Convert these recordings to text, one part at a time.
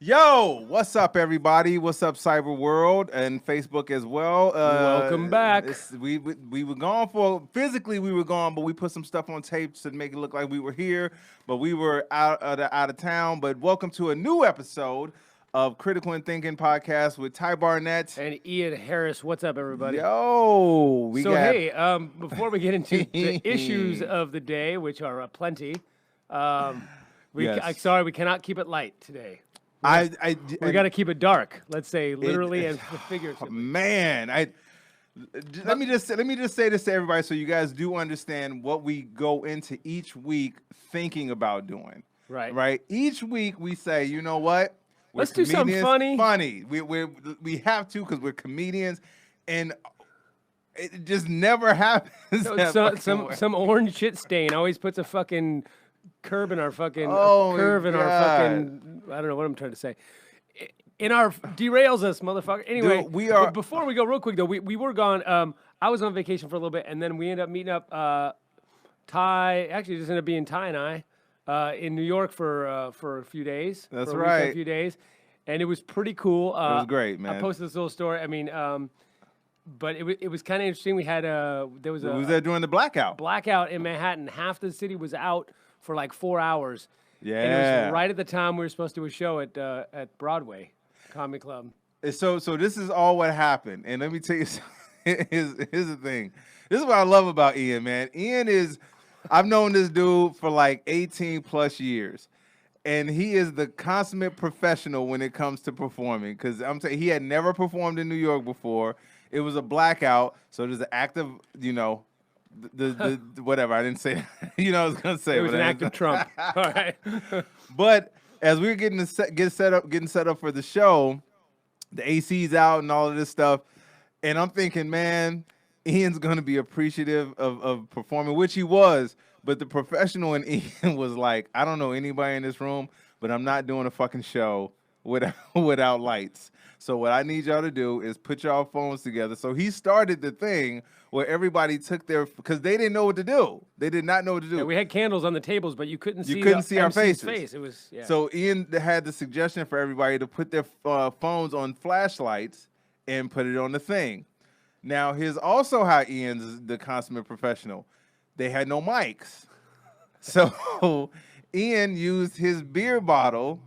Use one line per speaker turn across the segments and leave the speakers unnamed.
Yo, what's up, everybody? What's up, Cyber World and Facebook as well?
Welcome back.
We were gone for physically we were gone, but we put some stuff on tape to make it look like we were here, but we were out of town. But welcome to a new episode of Critical and Thinking Podcast with Ty Barnett
And Ian Harris, what's up, everybody?
Yo, we
So,
got
hey, before we get into the issues of the day, which are plenty,
Yes.
sorry, we cannot keep it light today.
I
We got to keep it dark. Let's say literally and figuratively.
Man, let me just say this to everybody so you guys do understand what we go into each week thinking about doing.
Right.
Right. Each week we say, you know what? We're
Let's do something
comedians.
funny.
We have to because we're comedians, and it just never happens.
Some orange shit stain always puts a fucking curve in our fucking
Oh,
curve in our
God.
fucking. I don't know what I'm trying to say. In our derails us, motherfucker. Anyway,
Dude, we are-
but before we go, real quick though, we were gone. I was on vacation for a little bit, and then we ended up meeting up. Ty actually just ended up being Ty and I in New York for a few days.
That's
for a weekend,
right.
a few days, and it was pretty cool. It
was great, man.
I posted this little story. I mean, but it was kind of interesting. We had there was
We was
a
there during the blackout.
blackout in Manhattan. Half the city was out for like 4 hours. And it
Yeah.
was right at the time we were supposed to do a show at Broadway Comedy Club.
So this is all what happened, and let me tell you something. Here's the thing. This is what I love about Ian, man. I've known this dude for like 18 plus years, and he is the consummate professional when it comes to performing. Because I'm saying he had never performed in New York before. It was a blackout, so there's an active, the whatever. I didn't say, I was gonna say
It was
but
an
I-
act of Trump. All right.
But as we were getting set up for the show, the AC's out and all of this stuff, and I'm thinking, man, Ian's gonna be appreciative of performing, which he was. But the professional in Ian was like, I don't know anybody in this room, but I'm not doing a fucking show without lights. So what I need y'all to do is put y'all phones together. So he started the thing where everybody took because they didn't know what to do. They did not know what to do.
Yeah, we had candles on the tables, but you couldn't see.
couldn't
the
see our
MC's
faces.
Face. It was
So Ian had the suggestion for everybody to put their phones on flashlights and put it on the thing. Now, here's also how Ian's the consummate professional. They had no mics. So Ian used his beer bottle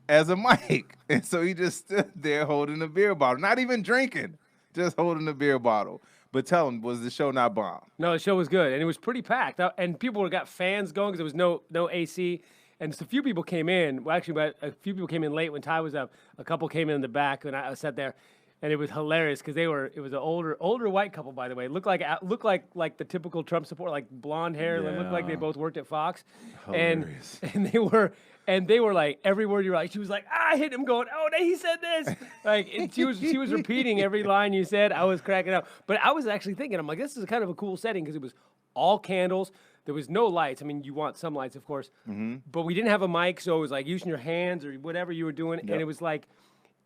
as a mic. And so he just stood there holding a beer bottle, not even drinking, just holding a beer bottle. But tell him, was the show not bomb?
No, the show was good, and it was pretty packed. And people got fans going because there was no AC. And just a few people came in. Well, actually, but a few people came in late when Ty was up. A couple came in the back when I sat there, and it was hilarious because it was an older white couple, by the way. Looked like the typical Trump supporter, like blonde hair. They looked like they
Yeah.
both worked at Fox.
Hilarious.
And they were like every word you were like. She was like, I hit him, going, oh, he said this. Like and she was repeating every line you said. I was cracking up. But I was actually thinking, I'm like, this is kind of a cool setting because it was all candles. There was no lights. I mean, you want some lights, of course, but we didn't have a mic, so it was like using your hands or whatever you were doing, and it was like,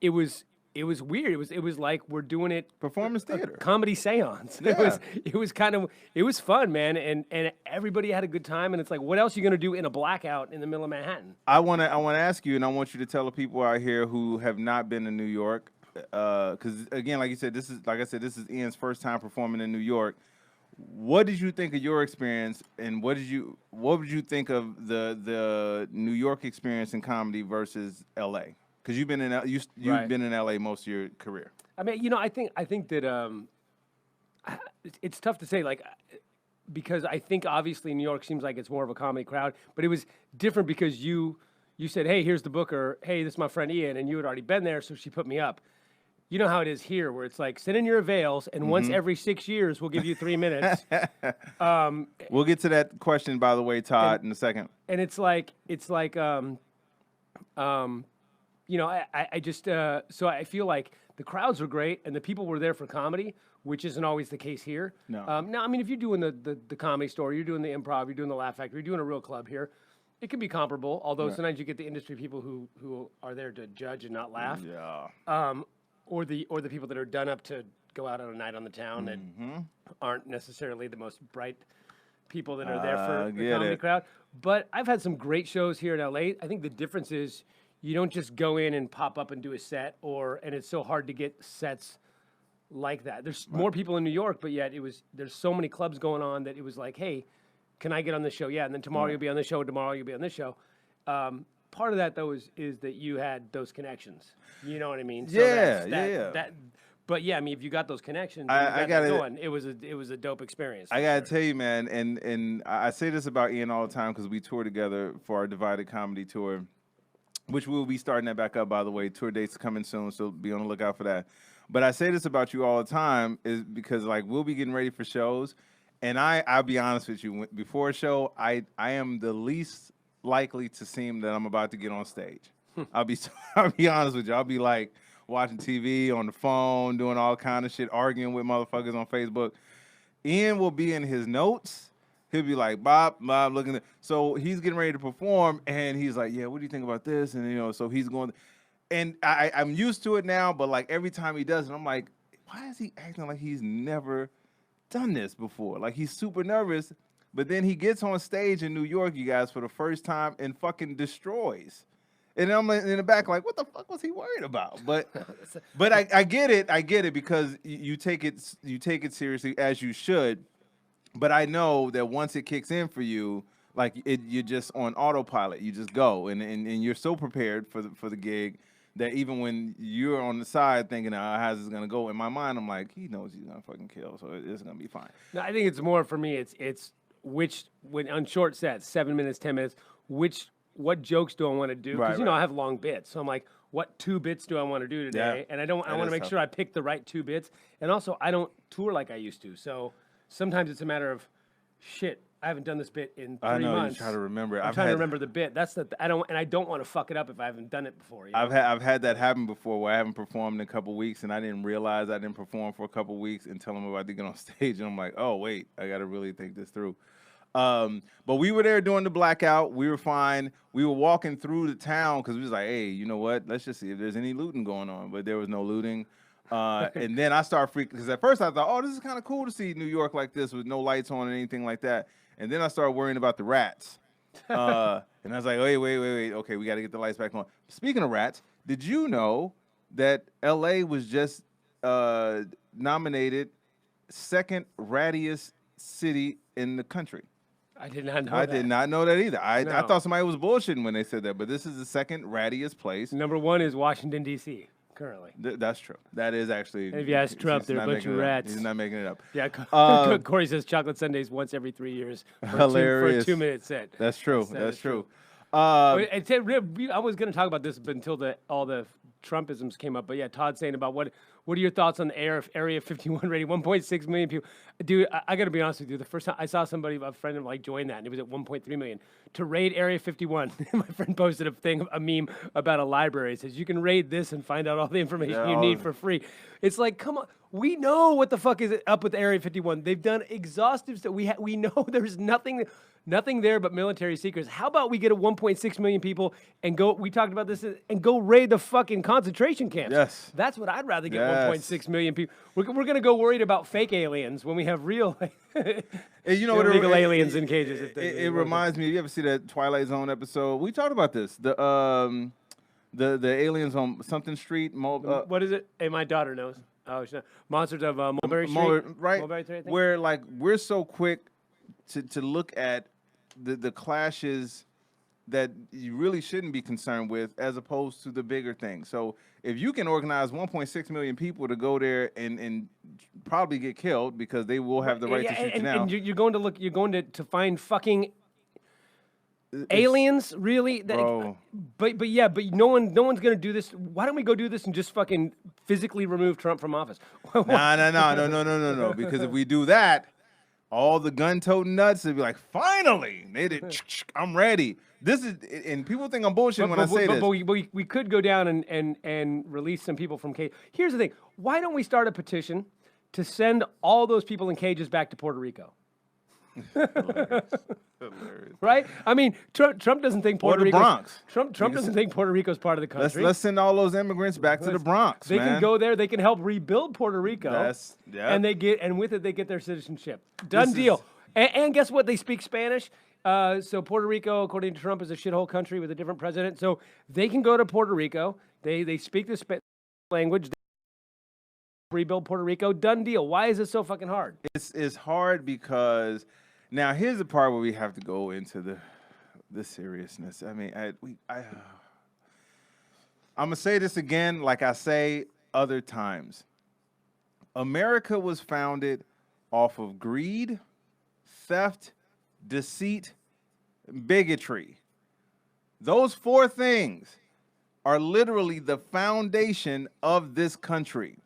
it was weird. It was like we're doing it
Performance
a
theater.
comedy seance.
Yeah.
It was fun, man, and everybody had a good time. And it's like, what else are you gonna do in a blackout in the middle of Manhattan?
I want to ask you, and I want you to tell the people out here who have not been to New York, because again, like I said, this is Ian's first time performing in New York. What did you think of your experience, and what would you think of the New York experience in comedy versus L.A.? Because you've been in
Right.
been in L.A. most of your career.
I mean, I think that it's tough to say, like, because I think obviously New York seems like it's more of a comedy crowd, but it was different because you said, hey, here's the booker, hey, this is my friend Ian, and you had already been there, so she put me up. You know how it is here, where it's like, send in your avails, and once every 6 years, we'll give you 3 minutes.
We'll get to that question, by the way, Todd, in a second.
And it's like, I just, so I feel like the crowds were great, and the people were there for comedy, which isn't always the case here.
No.
Now, I mean, if you're doing the Comedy Store, you're doing the Improv, you're doing the Laugh Factory, you're doing a real club here, it can be comparable, although sometimes you get the industry people who are there to judge and not laugh.
Yeah.
Or the people that are done up to go out on a night on the town that aren't necessarily the most bright people that are there for the
get
comedy
it.
crowd. But I've had some great shows here in LA. I think the difference is you don't just go in and pop up and do a set, and it's so hard to get sets like that. There's more people in New York, but yet there's so many clubs going on that it was like, hey, can I get on this show? Yeah, and then tomorrow you'll be on this show. Tomorrow you'll be on this show. Part of that though is that you had those connections. You know what I mean? So
Yeah.
But yeah, I mean, if you got those connections,
I got
going. It was a dope experience.
I gotta tell you, man, and I say this about Ian all the time because we tour together for our Divided Comedy Tour, which we'll be starting that back up, by the way. Tour dates coming soon, so be on the lookout for that. But I say this about you all the time is because like we'll be getting ready for shows, and I'll be honest with you, before a show, I am the least likely to seem that I'm about to get on stage. I'll be honest with you. I'll be like watching TV on the phone, doing all kind of shit, arguing with motherfuckers on Facebook. Ian will be in his notes. He'll be like, Bob, looking at. So he's getting ready to perform, and he's like, yeah, what do you think about this? And so he's going. And I'm used to it now, but like every time he does it, I'm like, why is he acting like he's never done this before? Like he's super nervous, but then he gets on stage in New York, you guys, for the first time and fucking destroys. And I'm in the back like, what the fuck was he worried about? But I get it because you take it seriously as you should. But I know that once it kicks in for you, like you're just on autopilot. You just go and you're so prepared for the gig that even when you're on the side thinking, how's this gonna go? In my mind, I'm like, he knows he's gonna fucking kill, so it's gonna be fine.
No, I think it's more for me. It's when on short sets, 7 minutes, 10 minutes, what jokes do I want to do? Because I have long bits, so I'm like, what 2 bits do I want to do today? Yeah, and I want to make sure I pick the right 2 bits. And also, I don't tour like I used to, so sometimes it's a matter of shit. I haven't done this bit in 3 months.
I know, you try to remember it.
I'm trying to remember the bit. I don't want to fuck it up if I haven't done it before. You know?
I've had that happen before where I haven't performed in a couple weeks and I didn't realize I didn't perform for a couple weeks until I'm about to get on stage and I'm like, oh wait, I got to really think this through. But we were there doing the blackout. We were fine. We were walking through the town because we was like, hey, you know what? Let's just see if there's any looting going on. But there was no looting. And then I started freaking because at first I thought, oh, this is kind of cool to see New York like this with no lights on or anything like that. And then I started worrying about the rats. And I was like, wait. Okay, we got to get the lights back on. Speaking of rats, did you know that L.A. was just nominated second rattiest city in the country?
I did not know
that. I did not know that either. I thought somebody was bullshitting when they said that, but this is the second rattiest place.
Number 1 is Washington, D.C. currently.
That's true. That is actually.
If you ask Trump, they're a bunch of rats.
He's not making it up.
Yeah, Corey says chocolate sundaes once every 3 years for
hilarious.
For a 2-minute set.
That's true. That's true.
I was going to talk about this until all the Trumpisms came up, but yeah, Todd saying about what are your thoughts on the Area 51 rating? 1.6 million people. Dude, I got to be honest with you. The first time I saw a friend of mine join that, and it was at 1.3 million. To raid Area 51, my friend posted a meme about a library. It says, you can raid this and find out all the information you need for free. It's like, come on. We know what the fuck is up with Area 51. They've done exhaustive stuff. We know there's nothing there but military secrets. How about we get a 1.6 million people and go, we talked about this, and go raid the fucking concentration camps.
Yes.
That's what I'd rather get 1.6 million people. We're going to go worried about fake aliens when we have real illegal aliens in cages.
It reminds me, you ever see that Twilight Zone episode? We talked about this. The aliens on something street.
What is it? Hey, my daughter knows. Oh, Monsters of Mulberry Street.
Right.
Mulberry Street, I think.
Where like we're so quick to look at the clashes that you really shouldn't be concerned with as opposed to the bigger thing. So if you can organize 1.6 million people to go there and probably get killed because they will have the right to shoot you now.
And you're going to find fucking aliens, really?
Bro.
But no one's going to do this. Why don't we go do this and just fucking physically remove Trump from office?
No. Because if we do that, all the gun-toting nuts, they'd be like, finally, I'm ready. This is, and people think I'm bullshitting when I say this.
But we could go down and release some people from cage. Here's the thing. Why don't we start a petition to send all those people in cages back to Puerto Rico?
Hilarious.
Right? I mean, Trump doesn't think Puerto Rico.
Bronx.
Trump doesn't think Puerto Rico's part of the country.
Let's send all those immigrants back to the Bronx.
They can go there. They can help rebuild Puerto Rico.
And
with it they get their citizenship. Done deal. And guess what? They speak Spanish. So Puerto Rico, according to Trump, is a shithole country with a different president. So they can go to Puerto Rico. They speak the language. They rebuild Puerto Rico. Done deal. Why is it so fucking hard?
It's hard because now here's the part where we have to go into the seriousness. I mean, I'm gonna say this again, like I say other times. America was founded off of greed, theft, deceit, bigotry. Those four things are literally the foundation of this country.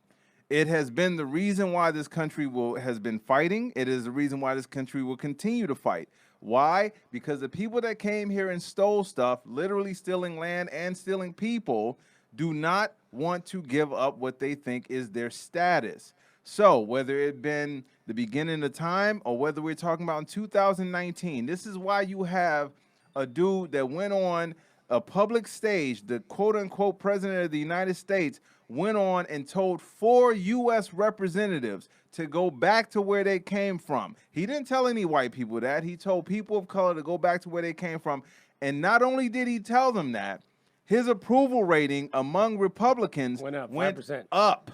It has been the reason why this country has been fighting. It is the reason why this country will continue to fight. Why? Because the people that came here and stole stuff, literally stealing land and stealing people, do not want to give up what they think is their status. So whether it been the beginning of time or whether we're talking about in 2019, this is why you have a dude that went on a public stage, the quote-unquote president of the United States, went on and told 4 U.S. representatives to go back to where they came from. He didn't tell any white people that. He told people of color to go back to where they came from. And not only did he tell them that, his approval rating among Republicans
went up.
Went
5%.
up.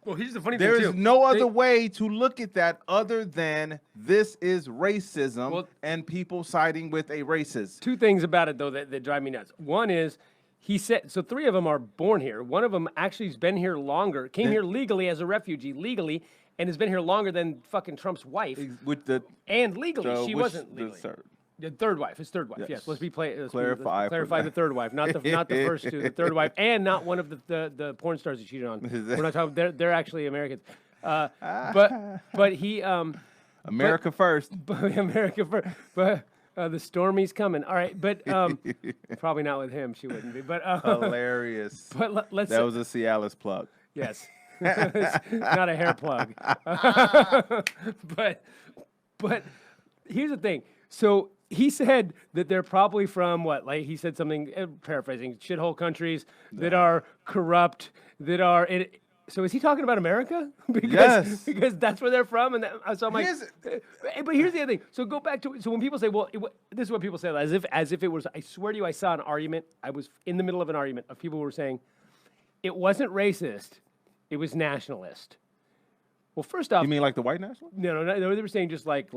Well, here's the funny thing,
There
too.
is no other way to look at that other than this is racism and people siding with a racist.
2 things about it, though, that drive me nuts. One is, he said, so 3 of them are born here. One of them actually has been here longer, came here legally as a refugee, legally, and has been here longer than fucking Trump's wife.
With the
and legally, she wasn't legally. The third wife, his third wife. Yes, let's clarify the third wife, not the first 2, the third wife, and not one of the porn stars he cheated on. We're not talking. They're actually Americans. But he
America first.
America first. But the Stormy's coming. All right, but probably not with him. She wouldn't be. But
hilarious.
But let's.
That was a Cialis plug.
Yes, it's not a hair plug. but here's the thing. So he said that they're probably from what? Like he said something, paraphrasing, shithole countries that are corrupt, that are. So is he talking about America? Because that's where they're from, and so I'm like. But here's the other thing. So go back to so when people say, well, this is what people say, as if it was. I swear to you, I saw an argument. I was in the middle of an argument of people who were saying it wasn't racist, it was nationalist. Well, first off,
you mean like the white nationalists?
No, they were saying just like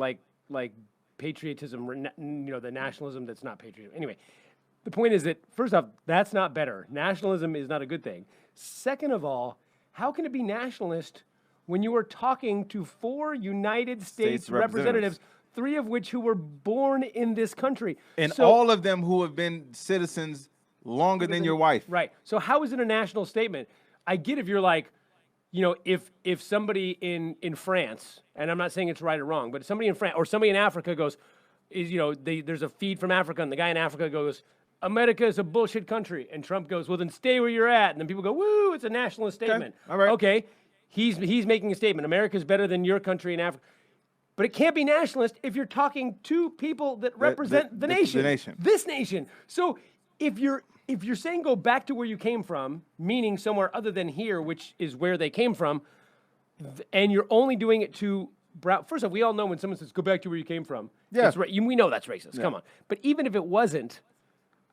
patriotism, the nationalism that's not patriotism. Anyway, the point is that, first off, that's not better. Nationalism is not a good thing. Second of all, how can it be nationalist when you are talking to 4 United States representatives, 3 of which who were born in this country?
And all of them who have been citizens longer than your wife.
Right. So how is it a national statement? I get if you're like, if somebody in France, and I'm not saying it's right or wrong, but somebody in France or somebody in Africa goes, there's a feed from Africa, and the guy in Africa goes, America is a bullshit country, and Trump goes, well, then stay where you're at, and then people go, woo, it's a nationalist statement.
Okay. All right.
Okay, he's making a statement. America's better than your country in Africa. But it can't be nationalist if you're talking to people that represent the nation.
The nation.
This nation. So if you're saying go back to where you came from, meaning somewhere other than here, which is where they came from, and you're only doing it to brown. First off, we all know when someone says go back to where you came from.
Yeah.
We know that's racist. Yeah. Come on. But even if it wasn't,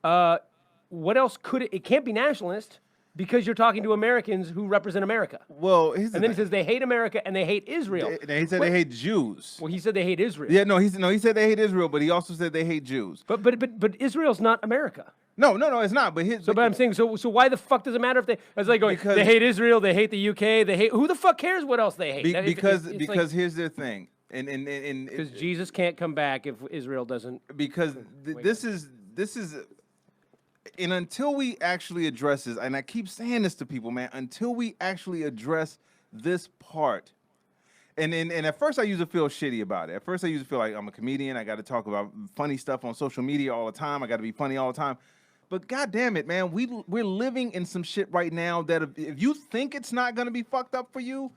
what else could it? It can't be nationalist because you're talking to Americans who represent America.
Well,
and then he says they hate America and they hate Israel.
He said they hate Jews.
Well, he said they hate Israel.
Yeah, he said they hate Israel, but he also said they hate Jews.
But Israel's not America.
No, it's not. But
but I'm saying, so why the fuck does it matter if they? It's like going, they hate Israel, they hate the UK, they hate. Who the fuck cares what else they hate?
Because here's the thing, and
because Jesus can't come back if Israel doesn't.
Because this is. And until we actually address this, and I keep saying this to people, man, until we actually address this part, and at first I used to feel shitty about it. At first I used to feel like I'm a comedian. I got to talk about funny stuff on social media all the time. I got to be funny all the time. But God damn it, man, we're living in some shit right now that if you think it's not going to be fucked up for you,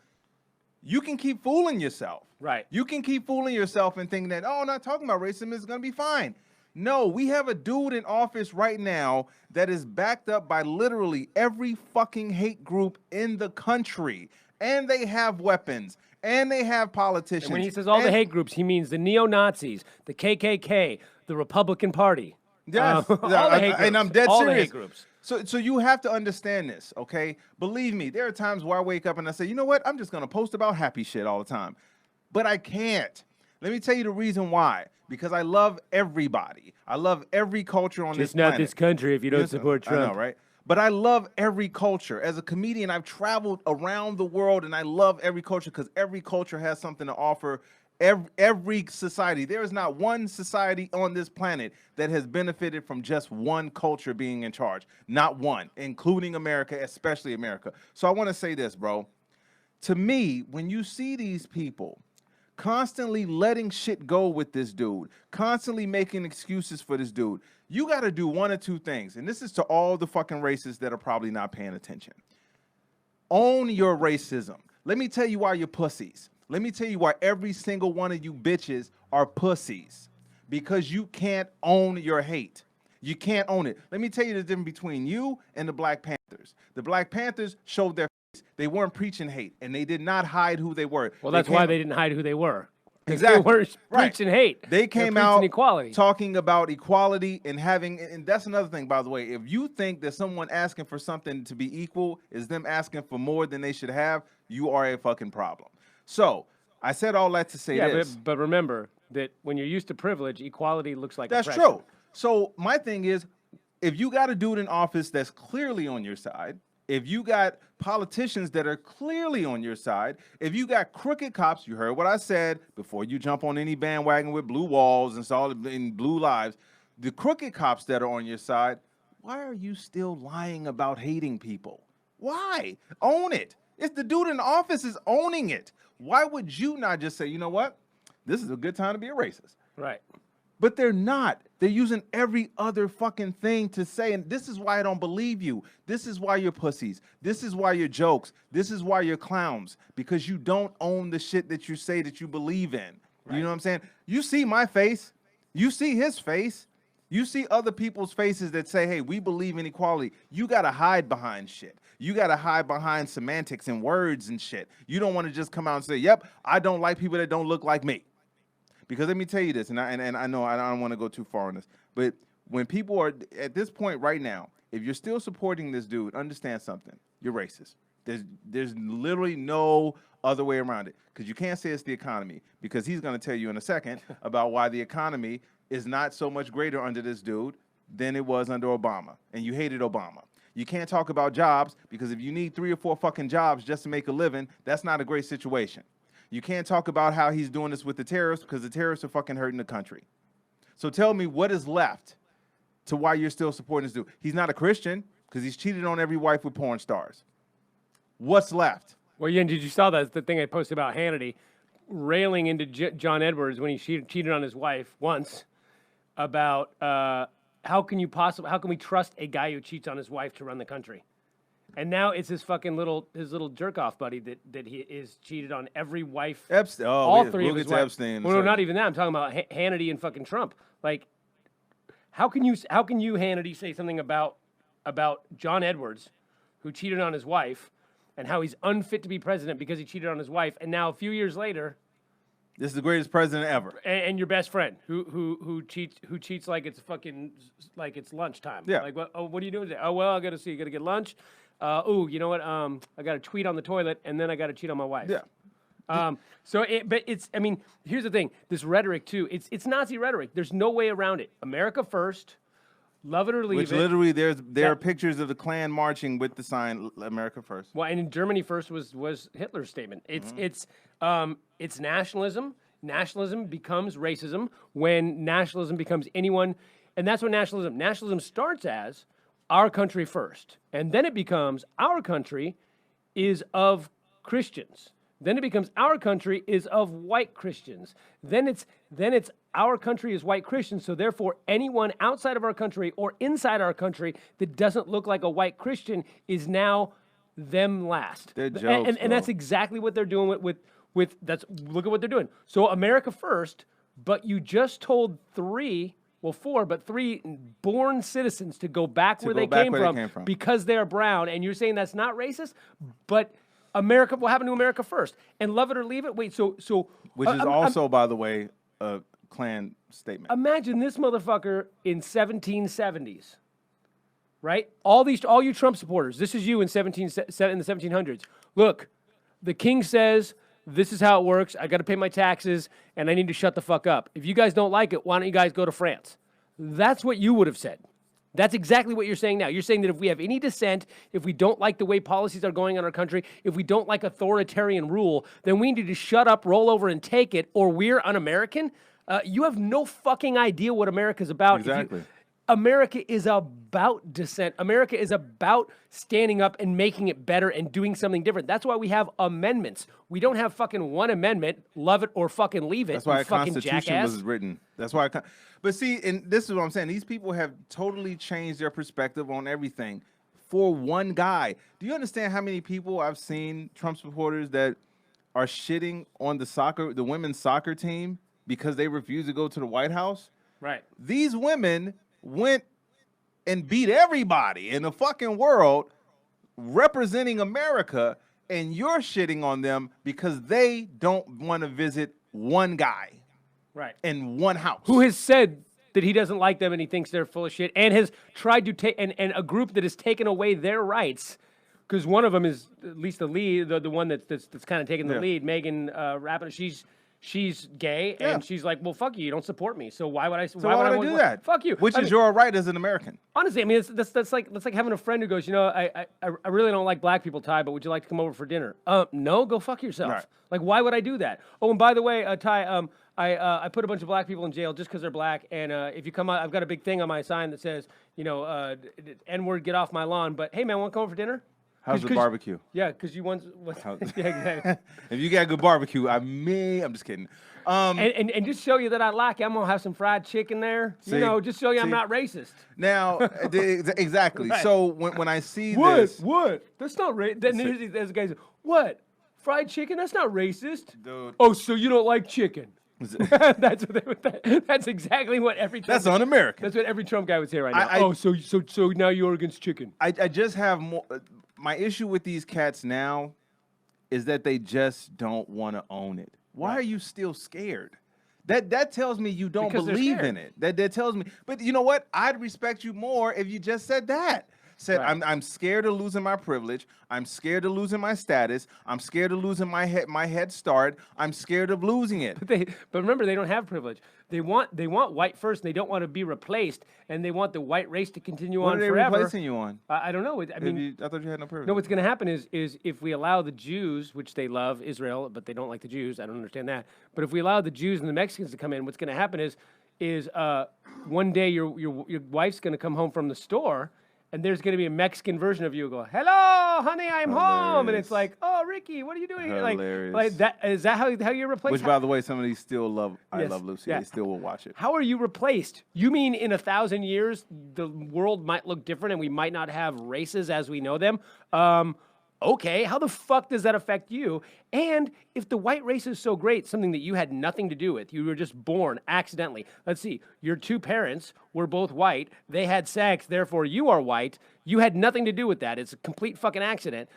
you can keep fooling yourself.
Right.
You can keep fooling yourself and thinking that, I'm not talking about racism, it's going to be fine. No, we have a dude in office right now that is backed up by literally every fucking hate group in the country. And they have weapons. And they have politicians.
And when he says all the hate groups, he means the neo-Nazis, the KKK, the Republican Party.
Yes,
all the hate
and I'm
groups,
dead
all the
serious.
hate groups.
So you have to understand this, okay? Believe me, there are times where I wake up and I say, you know what? I'm just gonna post about happy shit all the time, but I can't. Let me tell you the reason why. Because I love everybody. I love every culture on this
Just not
planet.
this country if you don't support Trump.
I know, right? But I love every culture. As a comedian, I've traveled around the world, and I love every culture because every culture has something to offer. Every society, there is not one society on this planet that has benefited from just one culture being in charge. Not one, including America, especially America. So I want to say this, bro. To me, when you see these people constantly letting shit go with this dude, constantly making excuses for this dude, you got to do one or two things. And this is to all the fucking racists that are probably not paying attention. Own your racism. Let me tell you why you're pussies. Let me tell you why every single one of you bitches are pussies. Because you can't own your hate. You can't own it. Let me tell you the difference between you and the Black Panthers. The Black Panthers showed their face. They weren't preaching hate, and they did not hide who they were.
Well, that's why they didn't hide who they were.
Exactly.
They weren't preaching hate.
They came
They're
out
preaching equality.
talking about equality and having, and that's another thing, by the way. If you think that someone asking for something to be equal is them asking for more than they should have, you are a fucking problem. So I said all that to say this.
But remember that when you're used to privilege, equality looks like
That's
oppression.
true. So my thing is, if you got a dude in office that's clearly on your side, if you got politicians that are clearly on your side, if you got crooked cops, you heard what I said before you jump on any bandwagon with blue walls and all in blue lives, the crooked cops that are on your side, why are you still lying about hating people? Why? Own it. It's the dude in office is owning it. Why would you not just say, you know what? This is a good time to be a racist.
Right.
But they're not. They're using every other fucking thing to say, and this is why I don't believe you. This is why you're pussies. This is why you're jokes. This is why you're clowns, because you don't own the shit that you say that you believe in. Right. You know what I'm saying? You see my face. You see his face. You see other people's faces that say, hey, we believe in equality. You got to hide behind shit. You got to hide behind semantics and words and shit. You don't want to just come out and say, yep, I don't like people that don't look like me. Because let me tell you this, and I know I don't want to go too far on this, but when people are at this point right now, if you're still supporting this dude, understand something. You're racist. There's literally no other way around it, because you can't say it's the economy, because he's going to tell you in a second about why the economy is not so much greater under this dude than it was under Obama, and you hated Obama. You can't talk about jobs, because if you need 3 or 4 fucking jobs just to make a living, that's not a great situation. You can't talk about how he's doing this with the terrorists, because the terrorists are fucking hurting the country. So tell me what is left to why you're still supporting this dude. He's not a Christian, because he's cheated on every wife with porn stars. What's left?
Well, yeah, did you saw that? The thing I posted about Hannity railing into John Edwards when he cheated on his wife once about how can we trust a guy who cheats on his wife to run the country? And now it's his little jerk off buddy that he is cheated on every wife.
Epstein. Oh,
all three of his wives.
Epstein.
Well, no, not even that. I'm talking about Hannity and fucking Trump. Like, how can you Hannity say something about John Edwards, who cheated on his wife, and how he's unfit to be president because he cheated on his wife, and now a few years later,
this is the greatest president ever.
And your best friend who cheats like it's fucking like it's lunchtime.
Yeah.
Like what are you doing today? Oh well, I gotta get lunch. Oh, you know what? I got to tweet on the toilet, and then I got to cheat on my wife.
Yeah.
I mean, here's the thing. This rhetoric too. It's Nazi rhetoric. There's no way around it. America first. Love it or leave it.
Which literally, there are pictures of the Klan marching with the sign "America First."
Well, and in Germany first was Hitler's statement. It's nationalism. Nationalism becomes racism when nationalism becomes anyone, and that's what nationalism starts as. Our country first, and then it becomes our country is of Christians. Then it becomes our country is of white Christians. Then it's our country is white Christians. So therefore, anyone outside of our country or inside our country that doesn't look like a white Christian is now them last.
They're jokes,
and that's exactly what they're doing with that's look at what they're doing. So America first, but you just told 4 born citizens to go back where they came from because they're brown, and you're saying that's not racist, but America, what happened to America first? And love it or leave it? Wait, so
which is also, by the way, Klan statement.
Imagine this motherfucker in 1770s, right? All you Trump supporters, this is you in the 1700s. Look, the king says this is how it works. I got to pay my taxes, and I need to shut the fuck up. If you guys don't like it, why don't you guys go to France? That's what you would have said. That's exactly what you're saying now. You're saying that if we have any dissent, if we don't like the way policies are going in our country, if we don't like authoritarian rule, then we need to shut up, roll over, and take it, or we're un-American. You have no fucking idea what America's about.
Exactly.
America is about dissent. America is about standing up and making it better and doing something different. That's why we have amendments. We don't have fucking one amendment, love it or fucking leave it.
That's why a
fucking
constitution
jackass.
was written. That's why. But see, and this is what I'm saying. These people have totally changed their perspective on everything for one guy. Do you understand how many people I've seen, Trump supporters, that are shitting on the women's soccer team because they refuse to go to the White House?
Right.
These women went and beat everybody in the fucking world representing America, and you're shitting on them because they don't want to visit one guy in one house.
Who has said that he doesn't like them and he thinks they're full of shit and has tried to take, and a group that has taken away their rights, because one of them is at least the lead, the one that's kind of taking the lead, Megan Rapinoe, she's gay, and she's like, well, fuck you. You don't support me. So why would I?
Why would I do that?
Fuck you.
Which is your right as an American.
Honestly, I mean, that's like having a friend who goes, you know, I really don't like black people, Ty, but would you like to come over for dinner? No, go fuck yourself. Right. Like, why would I do that? Oh, and by the way, Ty, I put a bunch of black people in jail just because they're black, and if you come out, I've got a big thing on my sign that says, you know, N-word, get off my lawn. But hey, man, want to come over for dinner?
How's the barbecue?
Yeah, because you once. Yeah, exactly.
If you got good barbecue, I'm just kidding.
And just show you that I like it, I'm gonna have some fried chicken there.
See,
you know, just show you I'm not racist.
Now, exactly. Right. So when I see
this, that's not racist. Then there's a guy says, what? Fried chicken? That's not racist.
Dude.
Oh, so you don't like chicken? That's exactly what every Trump
that's un-American.
That's what every Trump guy would say right now. So now you're against chicken.
I just have more. My issue with these cats now is that they just don't want to own it. Why are you still scared? That tells me you don't believe in it. That tells me. But you know what? I'd respect you more if you just said that. Said I'm scared of losing my privilege. I'm scared of losing my status. I'm scared of losing my head start. I'm scared of losing it.
But remember, they don't have privilege. They want white first. And they don't want to be replaced, and they want the white race to continue on forever.
What are they replacing you on?
I don't know. I mean,
I thought you had no privilege.
No, what's going to happen is if we allow the Jews, which they love Israel, but they don't like the Jews. I don't understand that. But if we allow the Jews and the Mexicans to come in, what's going to happen is one day your wife's going to come home from the store. And there's going to be a Mexican version of you go, hello, honey, I'm home. And it's like, oh, Ricky, what are you doing here? Like that, is that how you're replaced?
Which, by the way, some of these still love I Love Lucy. Yeah. They still will watch it.
How are you replaced? You mean in 1,000 years, the world might look different and we might not have races as we know them? Okay, how the fuck does that affect you? And if the white race is so great, something that you had nothing to do with, you were just born accidentally. Let's see, your two parents were both white, they had sex, therefore you are white. You had nothing to do with that. It's a complete fucking accident.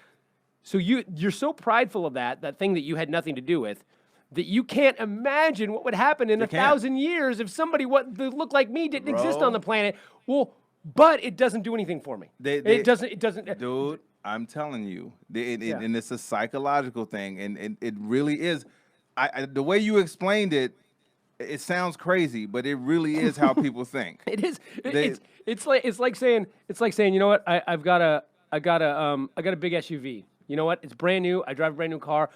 So you're so prideful of that thing that you had nothing to do with, that you can't imagine what would happen in 1,000 years if somebody that looked like me didn't exist on the planet. Well, but it doesn't do anything for me. It doesn't.
Dude. I'm telling you, and it's a psychological thing, and it really is. The way you explained it, it sounds crazy, but it really is how people think.
It is. It's like saying, you know what? I got a big SUV. You know what? It's brand new. I drive a brand new car.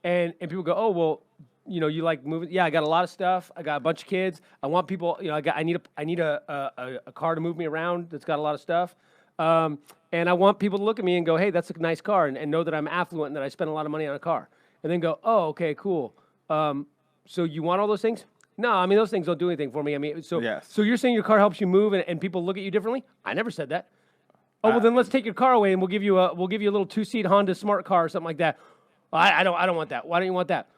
And people go, oh well, you know, you like moving? Yeah, I got a lot of stuff. I got a bunch of kids. I want people. You know, I need a car to move me around that's got a lot of stuff. And I want people to look at me and go, hey, that's a nice car, and know that I'm affluent and that I spend a lot of money on a car. And then go, oh, okay, cool. So you want all those things? No, I mean, those things don't do anything for me. I mean, so you're saying your car helps you move and people look at you differently? I never said that. Oh, well, then let's take your car away and we'll give you a little 2-seat Honda Smart car or something like that. Well, I don't want that. Why don't you want that?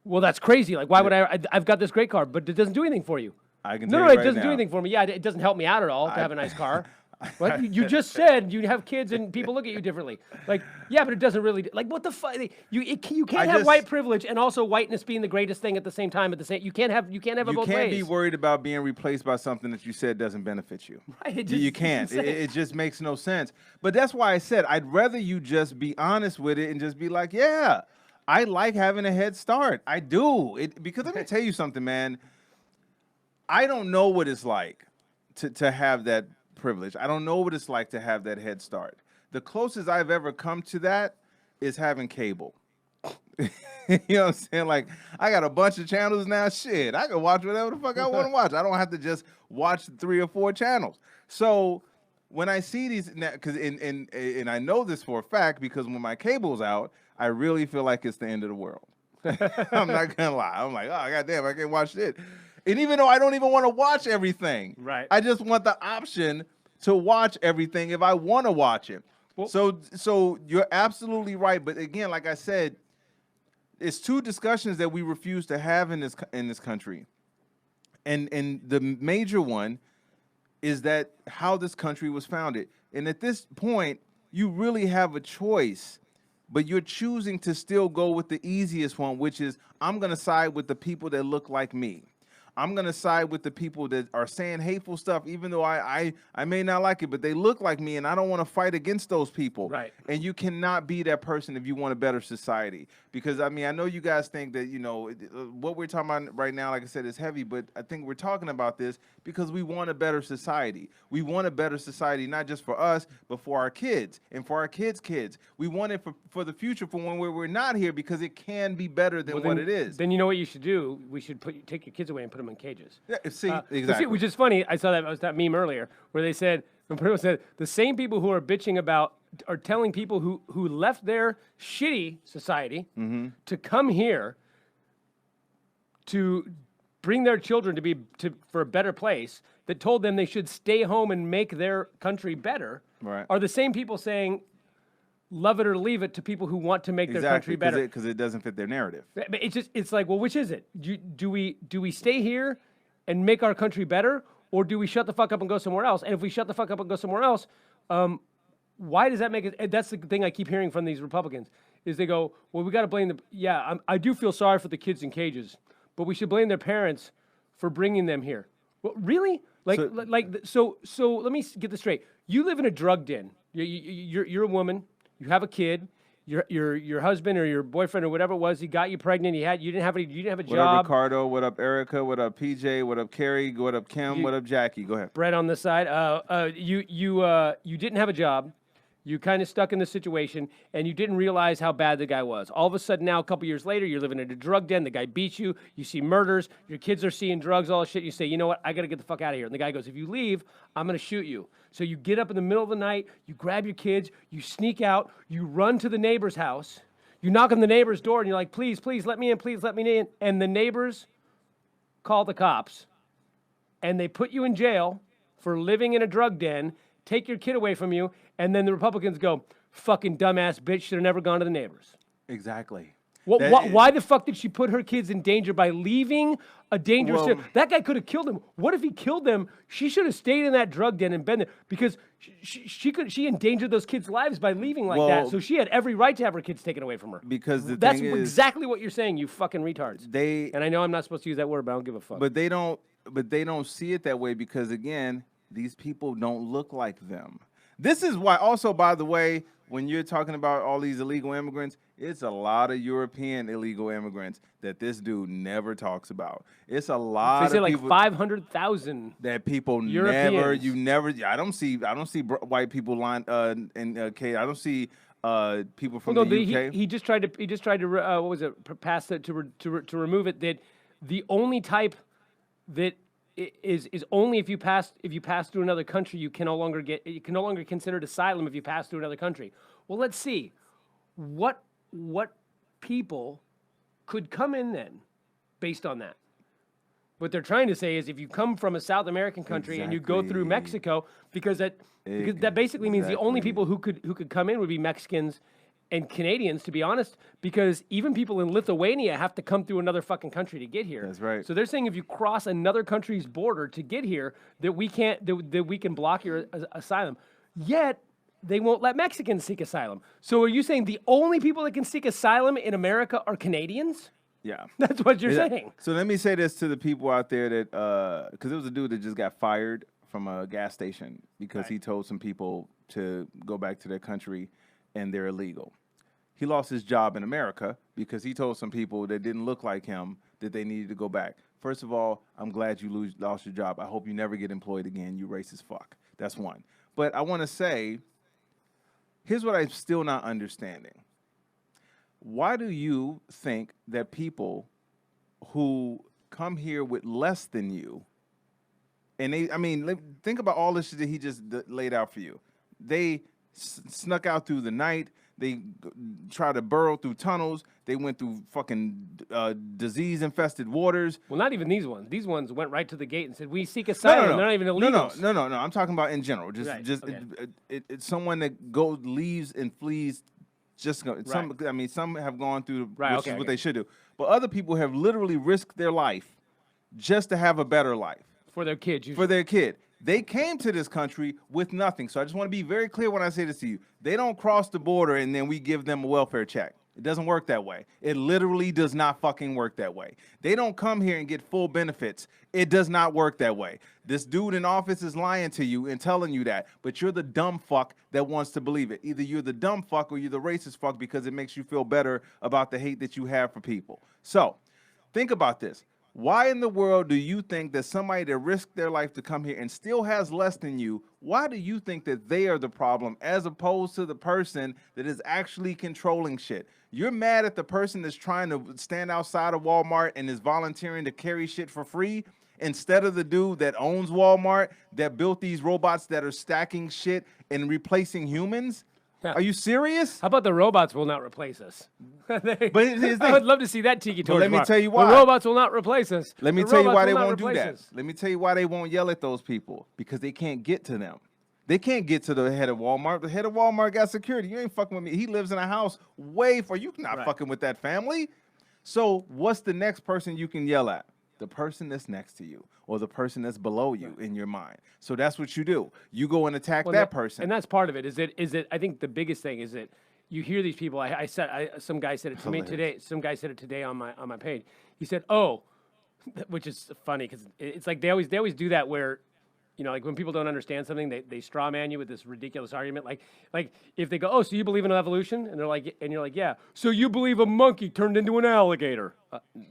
Well, that's crazy. Like, why would I've got this great car, but it doesn't do anything for you.
I can
No,
it
doesn't do anything for me. Yeah, it doesn't help me out at all to have a nice car. What you just said, you have kids and people look at you differently. Like, yeah, but it doesn't really. Like, what the fuck? You can't have white privilege and also whiteness being the greatest thing at the same time. You can't have it both ways.
You can't be worried about being replaced by something that you said doesn't benefit you.
Right?
You can't. It just makes no sense. But that's why I said I'd rather you just be honest with it and just be like, yeah, I like having a head start. I do. Because let me tell you something, man. I don't know what it's like to have that privilege. I don't know what it's like to have that head start. The closest I've ever come to that is having cable. You know what I'm saying? Like, I got a bunch of channels now. Shit, I can watch whatever the fuck I want to watch. I don't have to just watch 3 or 4 channels. So when I see these, because and I know this for a fact, because when my cable's out, I really feel like it's the end of the world. I'm not gonna lie. I'm like, oh goddamn, I can't watch it. And even though I don't even want to watch everything,
right?
I just want the option to watch everything if I want to watch it. Well, so you're absolutely right. But again, like I said, it's 2 discussions that we refuse to have in this country, and the major one is that how this country was founded. And at this point, you really have a choice, but you're choosing to still go with the easiest one, which is I'm going to side with the people that look like me. I'm going to side with the people that are saying hateful stuff, even though I may not like it, but they look like me, and I don't want to fight against those people.
Right.
And you cannot be that person if you want a better society. Because, I mean, I know you guys think that, you know, what we're talking about right now, like I said, is heavy, but I think we're talking about this because we want a better society. We want a better society, not just for us, but for our kids and for our kids' kids. We want it for the future, for when we're not here, because it can be better than what it is.
Then you know what you should do? We should take your kids away and put them in cages.
Yeah, see, exactly.
Which is funny. I saw that meme earlier where they said, the same people who are bitching about are telling people who left their shitty society to come here to bring their children for a better place, that told them they should stay home and make their country better,
right,
are the same people saying love it or leave it to people who want to make their country better.
Because it doesn't fit their narrative.
But it's like, well, which is it? Do we stay here and make our country better, or do we shut the fuck up and go somewhere else? And if we shut the fuck up and go somewhere else, why does that make it? And that's the thing I keep hearing from these Republicans is they go, well, we got to blame the. Yeah, I do feel sorry for the kids in cages, but we should blame their parents for bringing them here. Well, really? So let me get this straight. You live in a drug den. You're a woman. You have a kid. Your husband or your boyfriend or whatever it was, he got you pregnant. You didn't have a job.
What up, Ricardo? What up, Erica? What up, PJ? What up, Carrie? What up, Kim? What up, Jackie? Go ahead.
Brett on this side. You didn't have a job. You kind of stuck in the situation, and you didn't realize how bad the guy was. All of a sudden now, a couple years later, you're living in a drug den. The guy beats you. You see murders. Your kids are seeing drugs, all this shit. You say, you know what? I got to get the fuck out of here. And the guy goes, if you leave, I'm going to shoot you. So you get up in the middle of the night. You grab your kids. You sneak out. You run to the neighbor's house. You knock on the neighbor's door, and you're like, please, please, let me in. Please, let me in. And the neighbors call the cops, and they put you in jail for living in a drug den, take your kid away from you, and then the Republicans go, fucking dumbass bitch, should have never gone to the neighbors.
Exactly.
Why the fuck did she put her kids in danger by leaving a dangerous... that guy could have killed them. What if he killed them? She should have stayed in that drug den and been there, because she endangered those kids' lives by leaving like that. So she had every right to have her kids taken away from her.
Because
that's exactly what you're saying, you fucking retards. And I know I'm not supposed to use that word, but I don't give a fuck.
But they don't see it that way because, again, these people don't look like them. This is why, also, by the way, when you're talking about all these illegal immigrants, it's a lot of European illegal immigrants that this dude never talks about. It's a lot of people.
Like 500,000
that people
Europeans.
I don't see white people lying in Kate. I don't see people from the UK.
He just tried to what was it? Pass it to remove it. That the only type that is only if you pass through another country, you can no longer consider it asylum if you pass through another country. Well, let's see what people could come in then based on that. What they're trying to say is if you come from a South American country and you go through Mexico, because that basically means the only people who could come in would be Mexicans and Canadians, to be honest, because even people in Lithuania have to come through another fucking country to get here.
That's right.
So they're saying if you cross another country's border to get here, that we can't, that we can block your asylum. Yet they won't let Mexicans seek asylum. So are you saying the only people that can seek asylum in America are Canadians?
Yeah.
That's what you're saying.
So let me say this to the people out there that, because there was a dude that just got fired from a gas station because he told some people to go back to their country and they're illegal. He lost his job in America because he told some people that didn't look like him that they needed to go back. First of all, I'm glad you lost your job. I hope you never get employed again, you racist fuck. That's one. But I want to say, here's what I'm still not understanding. Why do you think that people who come here with less than you, and they, I mean, think about all this shit that he just laid out for you. They snuck out through the night. They tried to burrow through tunnels. They went through fucking disease-infested waters.
Well, not even these ones. These ones went right to the gate and said, "We seek asylum."
No.
They're not even illegals.
No. I'm talking about in general.
Right.
It's someone that leaves and flees. Some have gone through, which is what they should do. But other people have literally risked their life just to have a better life
For their kids.
for their kid. They came to this country with nothing. So I just want to be very clear when I say this to you. They don't cross the border and then we give them a welfare check. It doesn't work that way. It literally does not fucking work that way. They don't come here and get full benefits. It does not work that way. This dude in office is lying to you and telling you that, but you're the dumb fuck that wants to believe it. Either you're the dumb fuck or you're the racist fuck because it makes you feel better about the hate that you have for people. So think about this. Why in the world do you think that somebody that risked their life to come here and still has less than you, why do you think that they are the problem as opposed to the person that is actually controlling shit? You're mad at the person that's trying to stand outside of Walmart and is volunteering to carry shit for free instead of the dude that owns Walmart that built these robots that are stacking shit and replacing humans?
Yeah.
Are you serious?
How about the robots will not replace us?
But
I would love to see that tiki torch.
let me tell you why.
The robots will not replace us.
Let me
The
tell you
robots
why they
will not
won't do
replace
that.
us.
Let me tell you why they won't yell at those people. Because they can't get to them. They can't get to the head of Walmart. The head of Walmart got security. You ain't fucking with me. He lives in a house way far. You not fucking with that family. So what's the next person you can yell at? The person that's next to you or the person that's below you in your mind. So that's what you do. You go and attack that person.
And that's part of it. Is it? I think the biggest thing is that you hear these people. Some guy said it to me today. Some guy said it today on my page. He said, "Oh," which is funny because it's like they always do that where, you know, like when people don't understand something, they straw man you with this ridiculous argument. Like if they go, "Oh, so you believe in evolution?" and you're like, "Yeah." So you believe a monkey turned into an alligator?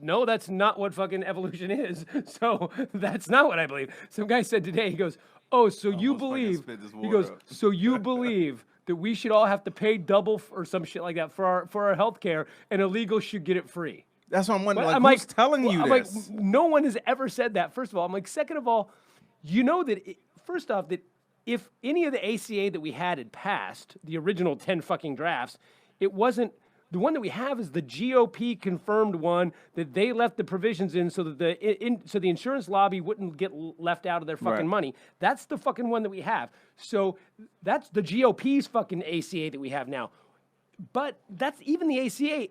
No, that's not what fucking evolution is. So that's not what I believe. Some guy said today. He goes, "Oh, so you believe?" He goes, "So you believe that we should all have to pay double or some shit like that for our health care, and illegals should get it free?"
That's what I'm wondering. Who's telling you this?
Like, no one has ever said that. First of all, I'm like, second of all, you know that, first off, that if any of the ACA that we had passed, the original 10 fucking drafts, it wasn't, the one that we have is the GOP confirmed one that they left the provisions in so that the insurance lobby wouldn't get left out of their fucking money. That's the fucking one that we have. So that's the GOP's fucking ACA that we have now. But that's even the ACA.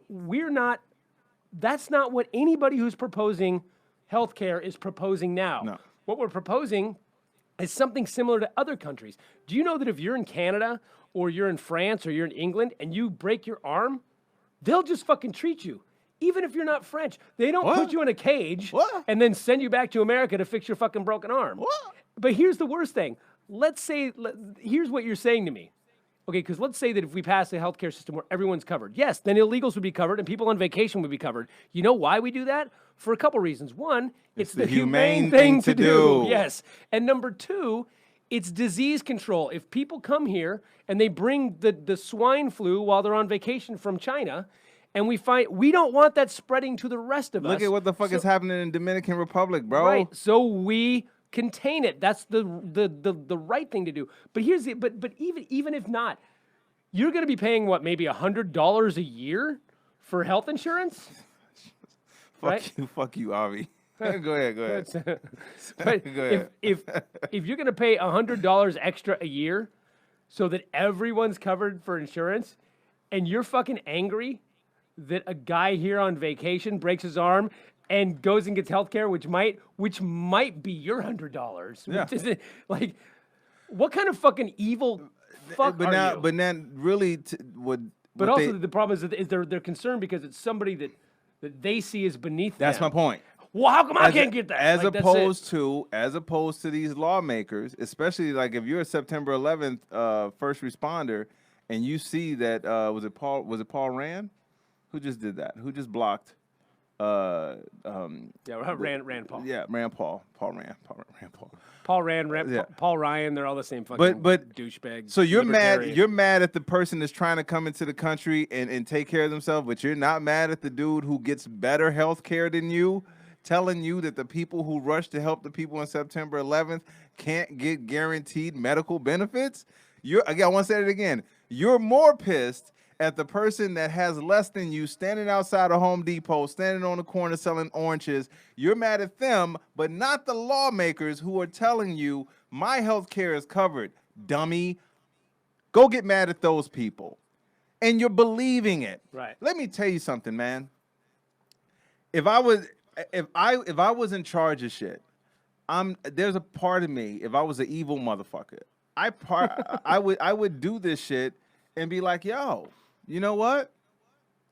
That's not what anybody who's proposing healthcare is proposing now.
No.
What we're proposing is something similar to other countries. Do you know that if you're in Canada or you're in France or you're in England and you break your arm, they'll just fucking treat you, even if you're not French. They don't put you in a cage and then send you back to America to fix your fucking broken arm. But here's the worst thing. Here's what you're saying to me. Okay, because let's say that if we pass a healthcare system where everyone's covered, yes, then illegals would be covered and people on vacation would be covered. You know why we do that? For a couple reasons. One, it's the humane thing to do. Yes. And number two, it's disease control. If people come here and they bring the swine flu while they're on vacation from China, and we don't want that spreading to the rest of us.
Look at what the fuck is happening in Dominican Republic, bro.
Right. So we contain it. That's the right thing to do. But but even if not, you're going to be paying what, maybe $100 a year for health insurance?
Fuck you, Avi. Go ahead.
But
Go ahead.
if you're going to pay $100 extra a year so that everyone's covered for insurance, and you're fucking angry that a guy here on vacation breaks his arm and goes and gets health care, which might be your $100.
Yeah.
Which is like, what kind of fucking evil fuck
but
are
now,
you?
but then really,
But also the problem is they're concerned because it's somebody that they see as beneath
that's
them.
my point.
Well, how come I can't get that?
As
Like, that's it.
as opposed to these lawmakers, especially like if you're a September 11th first responder, and you see that was it Paul Rand, who just did that? Who just blocked?
Yeah, Rand Paul.
Yeah, Rand Paul. Rand Paul.
Paul Rand,
Yeah.
Paul Ryan, they're all the same fucking
But
douchebags.
So you're mad.
libertarian.
You're mad at the person that's trying to come into the country and take care of themselves, but you're not mad at the dude who gets better health care than you, telling you that the people who rush to help the people on September 11th can't get guaranteed medical benefits. I want to say it again. You're more pissed at the person that has less than you standing outside of Home Depot, standing on the corner selling oranges. You're mad at them, but not the lawmakers who are telling you my health care is covered, dummy. Go get mad at those people. And you're believing it.
Right.
Let me tell you something, man. If I was in charge of shit, there's a part of me, if I was an evil motherfucker, I would do this shit and be like, yo, you know what?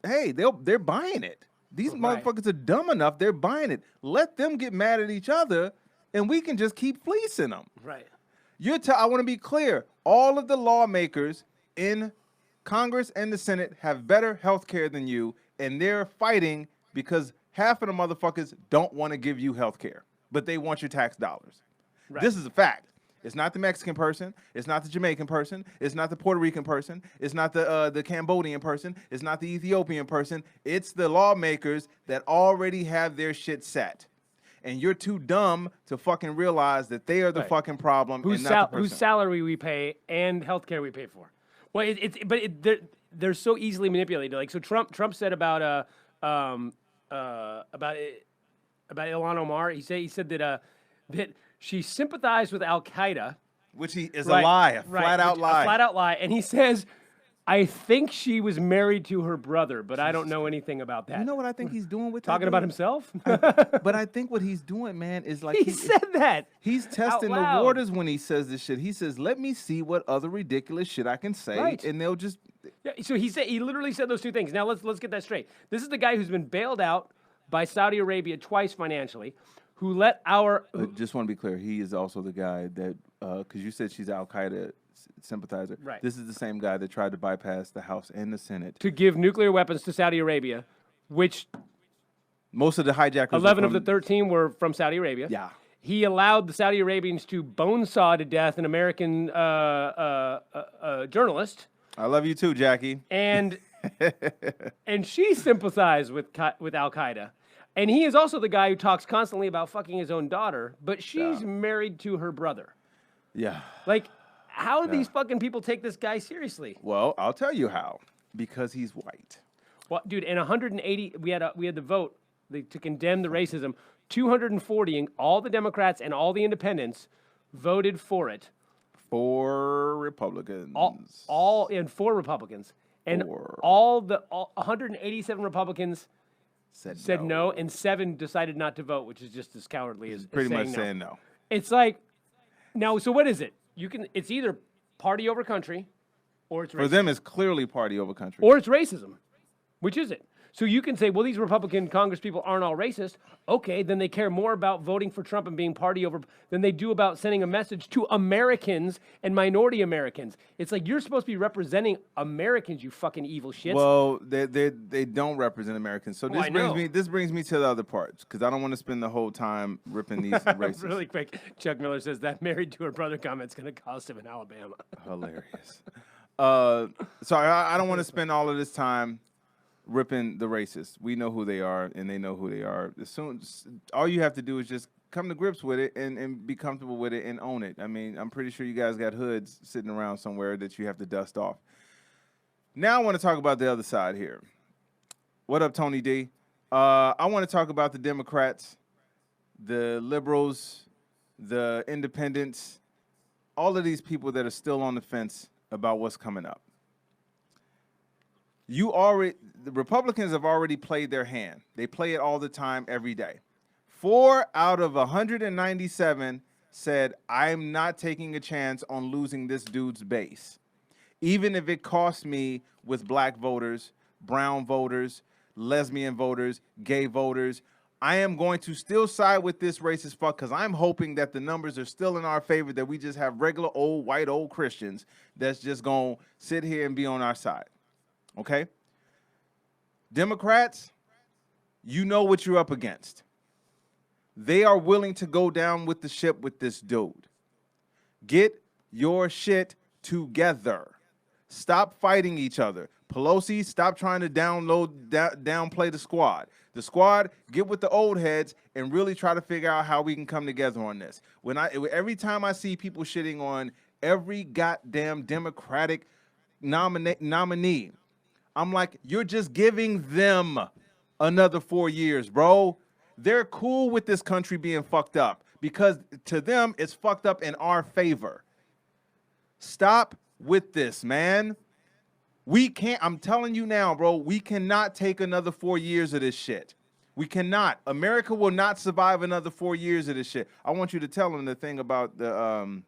Hey, they're buying it. These
Right.
motherfuckers are dumb enough. They're buying it. Let them get mad at each other, and we can just keep fleecing them.
Right.
I want to be clear. All of the lawmakers in Congress and the Senate have better health care than you, and they're fighting because half of the motherfuckers don't want to give you health care, but they want your tax dollars.
Right.
This is a fact. It's not the Mexican person. It's not the Jamaican person. It's not the Puerto Rican person. It's not the Cambodian person. It's not the Ethiopian person. It's the lawmakers that already have their shit set. And you're too dumb to fucking realize that they are the
Right.
fucking problem and not the person.
Whose salary we pay and healthcare we pay for. Well, they're so easily manipulated. Like, so Trump said about Ilhan Omar. He said that she sympathized with Al Qaeda.
Which is
Right,
a lie, a
right,
flat out
which-
lie.
A flat out lie. And he says, I think she was married to her brother, but I don't know anything about that.
You know what I think he's doing with that
Talking about
dude?
himself?
But I think what he's doing, man, is like
He said that.
he's testing the
loud.
waters when he says this shit. He says, "Let me see what other ridiculous shit I can say,"
Right.
and they'll just.
Yeah, so he literally said those two things. Now let's get that straight. This is the guy who's been bailed out by Saudi Arabia twice financially, who let our
Just want to be clear, he is also the guy that, because you said she's Al Qaeda sympathizer.
Right.
This is the same guy that tried to bypass the House and the Senate.
to give nuclear weapons to Saudi Arabia, which
Most of the hijackers. are
11 of
from-
the 13 were from Saudi Arabia.
Yeah.
He allowed the Saudi Arabians to bonesaw to death an American journalist,
I love you too, Jackie.
and she sympathized with Al Qaeda. And he is also the guy who talks constantly about fucking his own daughter, but she's married to her brother.
Yeah.
Like, how do these fucking people take this guy seriously?
Well, I'll tell you how. Because he's white.
Well, dude, and 180, we had the vote to condemn the racism. 240, and all the Democrats and all the independents voted for it.
4 Republicans.
All and 4 Republicans, and
Four.
all 187 Republicans said
no.
no, and 7 decided not to vote, which is just as cowardly as
Pretty
saying
much
no.
saying no.
It's like, now, so what is it? It's either party over country, or it's
For
racism.
them, it's clearly party over country.
Or it's racism. Which is it? So you can say, well, these Republican Congress people aren't all racist. Okay, then they care more about voting for Trump and being party over than they do about sending a message to Americans and minority Americans. It's like, you're supposed to be representing Americans, you fucking evil shits.
Well, they don't represent Americans. So
I know.
this brings me to the other parts because I don't want to spend the whole time ripping these races.
Really quick, Chuck Miller says that married to her brother comment's going to cost him in Alabama.
Hilarious. So I don't want to spend all of this time ripping the racists. We know who they are, and they know who they are. All you have to do is just come to grips with it and be comfortable with it and own it. I mean, I'm pretty sure you guys got hoods sitting around somewhere that you have to dust off. Now I want to talk about the other side here. What up, Tony D? I want to talk about the Democrats, the liberals, the independents, all of these people that are still on the fence about what's coming up. The Republicans have already played their hand. They play it all the time, every day. 4 out of 197 said, I'm not taking a chance on losing this dude's base, even if it costs me with black voters, brown voters, lesbian voters, gay voters. I am going to still side with this racist fuck because I'm hoping that the numbers are still in our favor, that we just have regular white old Christians that's just going to sit here and be on our side. Okay? Democrats, you know what you're up against. They are willing to go down with the ship with this dude. Get your shit together. Stop fighting each other. Pelosi, stop trying to downplay the squad. The squad, get with the old heads and really try to figure out how we can come together on this. Every time I see people shitting on every goddamn Democratic nominee, I'm like, you're just giving them another 4 years, bro. They're cool with this country being fucked up because to them, it's fucked up in our favor. Stop with this, man. We can't, I'm telling you now, bro, we cannot take another 4 years of this shit. We cannot. America will not survive another 4 years of this shit. I want you to tell him the thing about the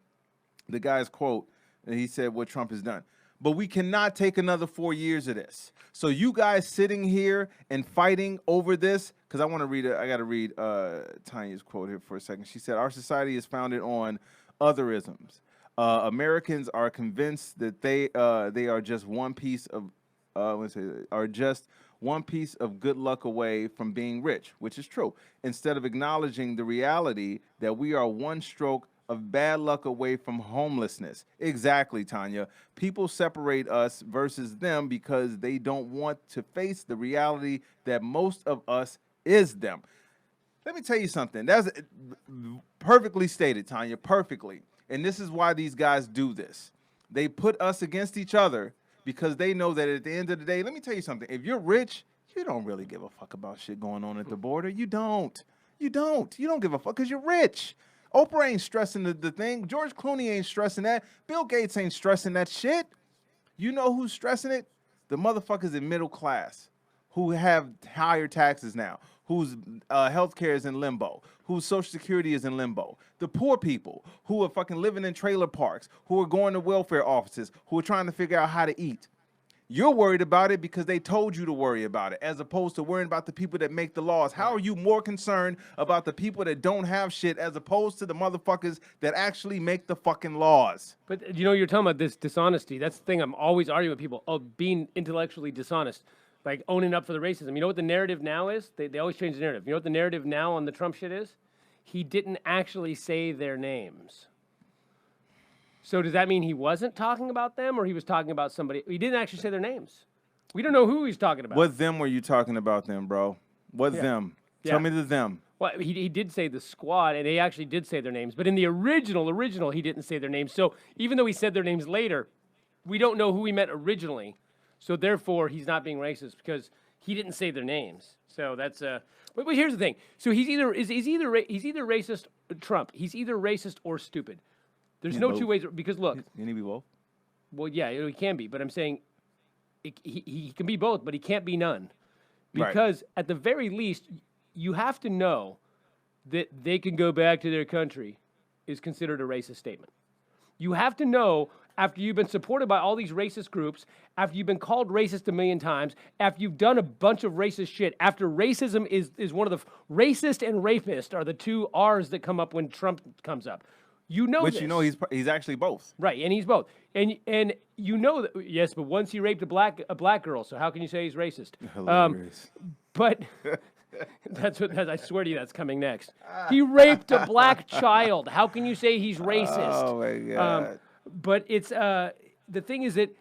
guy's quote, and he said what Trump has done. But we cannot take another 4 years of this. So you guys sitting here and fighting over this, because I want to read it. I got to read Tanya's quote here for a second. She said, our society is founded on otherisms. Americans are convinced that they are just one piece of good luck away from being rich, which is true. Instead of acknowledging the reality that we are one stroke of bad luck away from homelessness. Exactly, Tanya. People separate us versus them because they don't want to face the reality that most of us is them. Let me tell you something. That's perfectly stated, Tanya, perfectly. And this is why these guys do this. They put us against each other because they know that at the end of the day, let me tell you something. If you're rich, you don't really give a fuck about shit going on at the border. You don't. You don't give a fuck because you're rich. Oprah ain't stressing the thing. George Clooney ain't stressing that. Bill Gates ain't stressing that shit. You know who's stressing it? The motherfuckers in middle class who have higher taxes now, whose healthcare is in limbo, whose Social Security is in limbo. The poor people who are fucking living in trailer parks, who are going to welfare offices, who are trying to figure out how to eat. You're worried about it because they told you to worry about it, as opposed to worrying about the people that make the laws. How are you more concerned about the people that don't have shit as opposed to the motherfuckers that actually make the fucking laws?
But you know, you're talking about this dishonesty. That's the thing I'm always arguing with people. Oh, being intellectually dishonest, like owning up for the racism. You know what the narrative now is? They always change the narrative. You know what the narrative now on the Trump shit is? He didn't actually say their names. So does that mean he wasn't talking about them, or he was talking about somebody? He didn't actually say their names. We don't know who he's talking about.
What them were you talking about then, bro? What them? Tell me the them.
Well, he did say the squad, and they actually did say their names. But in the original, he didn't say their names. So even though he said their names later, we don't know who he meant originally. So therefore, he's not being racist because he didn't say their names. So that's But here's the thing. So he's either racist, Trump. He's either racist or stupid. There's no two ways, because look.
Can he be both?
Well, yeah, he can be, but I'm saying he can be both, but he can't be none. Because at the very least, you have to know that they can go back to their country is considered a racist statement. You have to know, after you've been supported by all these racist groups, after you've been called racist a million times, after you've done a bunch of racist shit, after racism is one of the racist and rapist are the two R's that come up when Trump comes up. You know
Which
this.
you know he's actually both.
Right, and he's both. And you know that, yes, but once he raped a black girl, so how can you say he's racist?
Hilarious.
But I swear to you, that's coming next. He raped a black child. How can you say he's racist?
Oh my God.
But it's the thing is that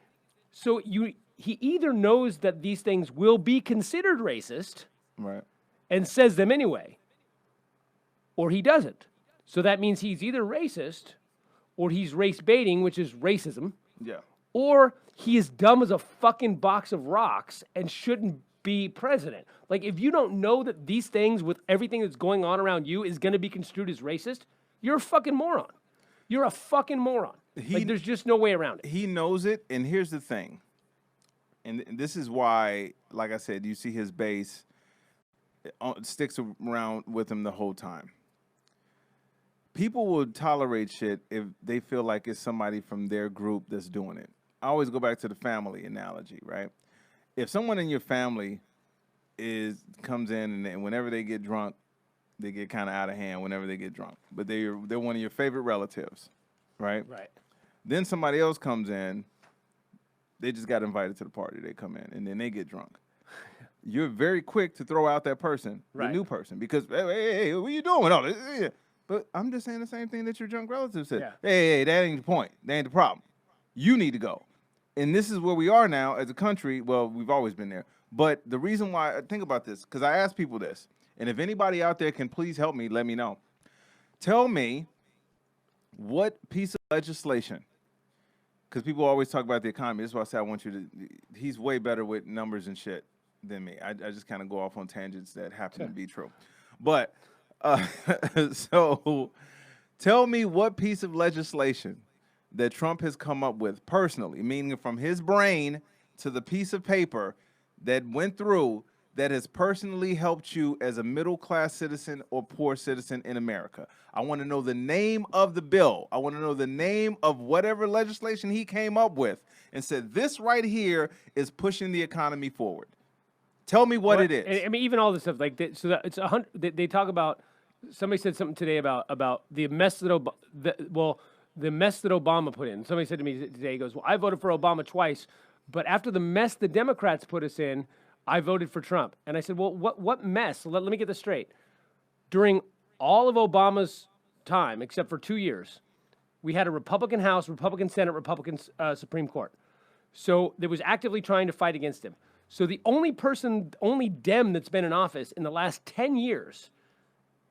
he either knows that these things will be considered racist,
right,
and says them anyway, or he doesn't. So that means he's either racist, or he's race baiting, which is racism.
Yeah.
Or he is dumb as a fucking box of rocks and shouldn't be president. Like, if you don't know that these things with everything that's going on around you is going to be construed as racist, you're a fucking moron. You're a fucking moron. There's just no way around it.
He knows it, and here's the thing. and this is why, like I said, you see his base sticks around with him the whole time. People will tolerate shit if they feel like it's somebody from their group that's doing it. I always go back to the family analogy, right? If someone in your family comes in and whenever they get drunk, they get kind of out of hand whenever they get drunk, but they're one of your favorite relatives, right?
Right.
Then somebody else comes in, they just got invited to the party, they come in, and then they get drunk. You're very quick to throw out that person, the new person, because, hey, what are you doing? Oh, but I'm just saying the same thing that your drunk relative said.
Yeah.
Hey, that ain't the point. That ain't the problem. You need to go. And this is where we are now as a country. Well, we've always been there. But the reason why, think about this, because I ask people this, and if anybody out there can please help me, let me know. Tell me what piece of legislation, because people always talk about the economy. That's why I say I want you to, he's way better with numbers and shit than me. I just kind of go off on tangents that happen to be true. But, so tell me what piece of legislation that Trump has come up with personally, meaning from his brain to the piece of paper that went through that has personally helped you as a middle-class citizen or poor citizen in America. I want to know the name of the bill. I want to know the name of whatever legislation he came up with and said, this right here is pushing the economy forward. Tell me what it is.
I mean, even all this stuff, like, so that it's 100. They talk about. Somebody said something today about the mess that the mess that Obama put in. Somebody said to me today, he goes, "Well, I voted for Obama twice, but after the mess the Democrats put us in, I voted for Trump." And I said, "Well, what mess? Let me get this straight. During all of Obama's time, except for 2 years, we had a Republican House, Republican Senate, Republican Supreme Court. So they was actively trying to fight against him. So the only Dem that's been in office in the last 10 years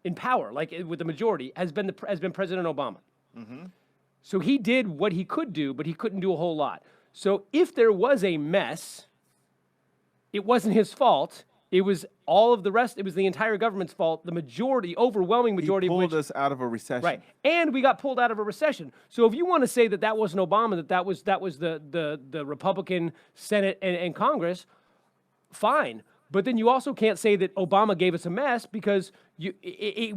in power, like with the majority, has been President Obama. Mm-hmm. So he did what he could do, but he couldn't do a whole lot. So if there was a mess, it wasn't his fault. It was all of the rest. It was the entire government's fault. The majority, overwhelming majority,
he pulled us out of a recession.
Right, and we got pulled out of a recession. So if you want to say that wasn't Obama, that was the Republican Senate and Congress, fine. But then you also can't say that Obama gave us a mess because we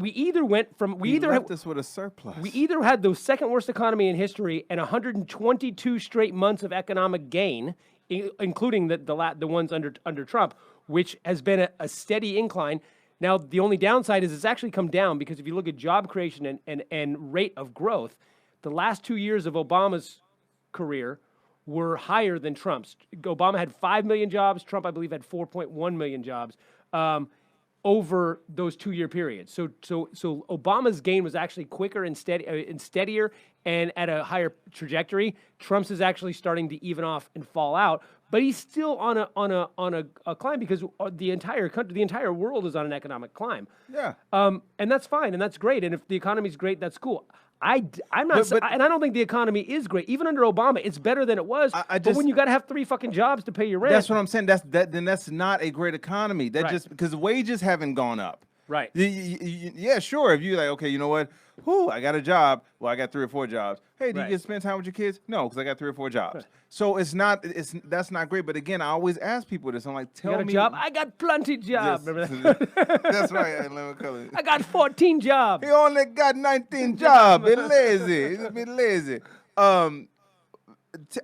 either went from
left us with a surplus.
We either had the second worst economy in history and 122 straight months of economic gain, including the ones under Trump, which has been a steady incline. Now the only downside is it's actually come down because if you look at job creation and rate of growth, the last 2 years of Obama's career were higher than Trump's. Obama had 5 million jobs. Trump, I believe, had 4.1 million jobs over those 2 year periods. So Obama's gain was actually quicker and steadier and at a higher trajectory. Trump's is actually starting to even off and fall out, but he's still on a climb because the entire country, the entire world is on an economic climb.
Yeah.
And that's fine and that's great. And if the economy's great, that's cool. I'm not, and I don't think the economy is great. Even under Obama, it's better than it was. But when you got to have 3 fucking jobs to pay your rent,
that's what I'm saying. Then that's not a great economy. That just because wages haven't gone up.
Right.
Yeah, sure. If you're like, okay, you know what? Whoo, I got a job. Well, I got 3 or 4 jobs. Hey, do you get to spend time with your kids? No, because I got 3 or 4 jobs. Right. So that's not great. But again, I always ask people this. I'm like, tell me.
You got a job? I got plenty job.
That's right.
I got 14 jobs.
He only got 19 jobs. He's lazy. He's a bit lazy.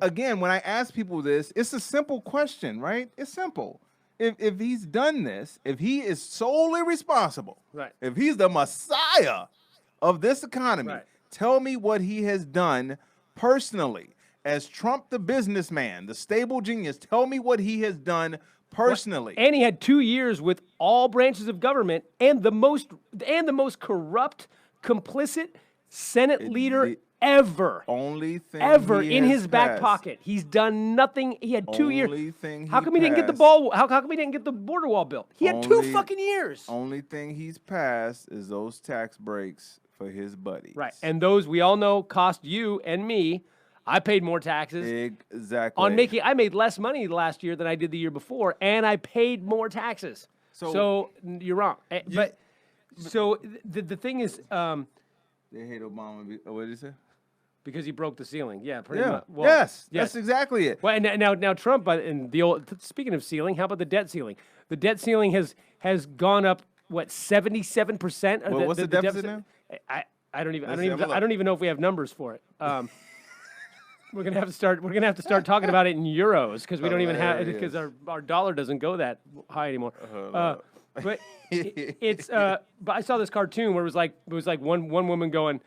Again, when I ask people this, it's a simple question, right? It's simple. If he's done this, if he is solely responsible,
right?
If he's the Messiah of this economy, right. Tell me what he has done personally as Trump, the businessman, the stable genius. Tell me what he has done personally.
And he had 2 years with all branches of government and the most corrupt, complicit Senate leader ever.
Only thing
ever in his back pocket. He's done nothing. He had 2 years.
Only thing.
How come he didn't get the ball? How come he didn't get the border wall built? He had 2 fucking years.
Only thing he's passed is those tax breaks for his buddies.
Right, and those we all know cost you and me. I paid more taxes.
Exactly.
I made less money last year than I did the year before, and I paid more taxes. So you're wrong. So the thing is,
they hate Obama. What did you say?
because he broke the ceiling. Yeah, pretty
Yeah.
much. Well,
Yes. That's exactly it.
Well, and now Trump, and the old. Speaking of ceiling, how about the debt ceiling? The debt ceiling has gone up. What 77%?
Well, what's the deficit now?
I don't even
Let's see, I'm gonna
I don't even know if we have numbers for it. We're gonna have to start talking about it in euros because we don't even have because our dollar doesn't go that high anymore. But but I saw this cartoon where it was like one woman going.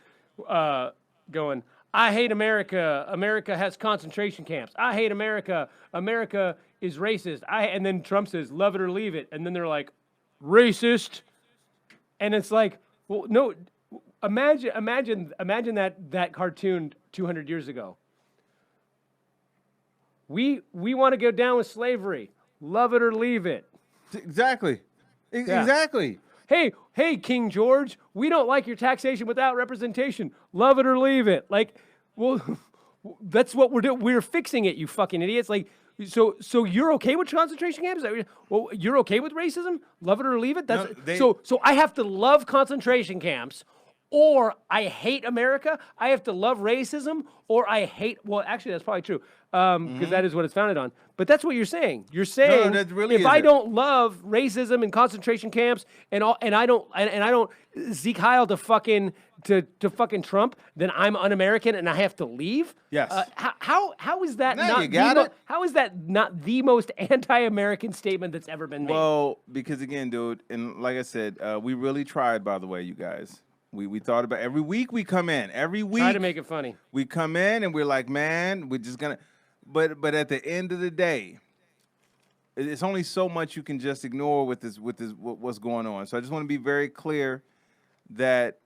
I hate America. America has concentration camps. I hate America. America is racist. And then Trump says, love it or leave it. And then they're like, racist. And it's like, well, no. Imagine that cartoon 200 years ago. We want to go down with slavery. Love it or leave it.
Exactly. Exactly.
Hey, King George, we don't like your taxation without representation. Love it or leave it. Like, well, that's what we're doing. We're fixing it, you fucking idiots. Like, so you're okay with concentration camps? Well, you're okay with racism? Love it or leave it? That's so I have to love concentration camps, or I hate America. I have to love racism, or I hate. Well, actually, that's probably true because that is what it's founded on. But that's what you're saying. You're saying
that really
if I don't love racism and concentration camps and I don't Zeke Heil to fucking Trump, then I'm un-American and I have to leave.
Yes.
How is that
Now
not
you got it.
how is that not the most anti-American statement that's ever been made?
Well, because again, dude, and like I said, we really tried. By the way, you guys. We thought about every week we come in. Every week
Try to make it funny.
We come in and we're like, man, we're just gonna but at the end of the day, it's only so much you can just ignore with what's going on. So I just want to be very clear that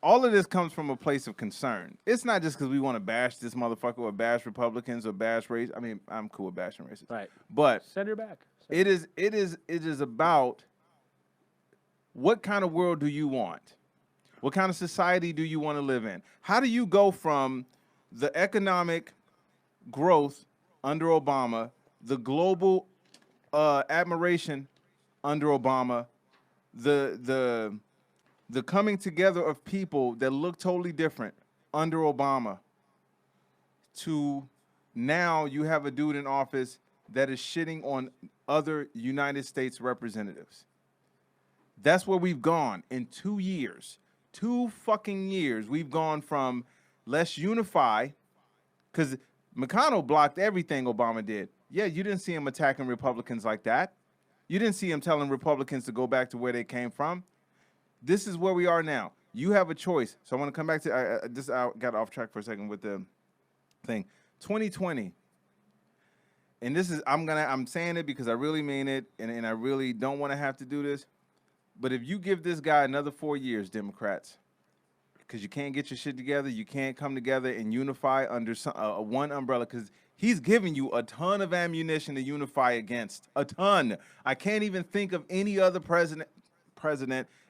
all of this comes from a place of concern. It's not just because we want to bash this motherfucker or bash Republicans or bash race. I mean, I'm cool with bashing racists.
Right.
But
Send her back.
it is about what kind of world do you want? What kind of society do you want to live in? How do you go from the economic growth under Obama, the global admiration under Obama, the coming together of people that look totally different under Obama, to now you have a dude in office that is shitting on other United States representatives? That's where we've gone in 2 years. 2 fucking years, we've gone from let's unify, because McConnell blocked everything Obama did. Yeah, you didn't see him attacking Republicans like that. You didn't see him telling Republicans to go back to where they came from. This is where we are now. You have a choice. So I want to come back to I got off track for a second with the thing. 2020. And this is I'm saying it because I really mean it, and I really don't want to have to do this. But if you give this guy another 4 years, Democrats, because you can't get your shit together, you can't come together and unify under one umbrella, because he's giving you a ton of ammunition to unify against. A ton. I can't even think of any other president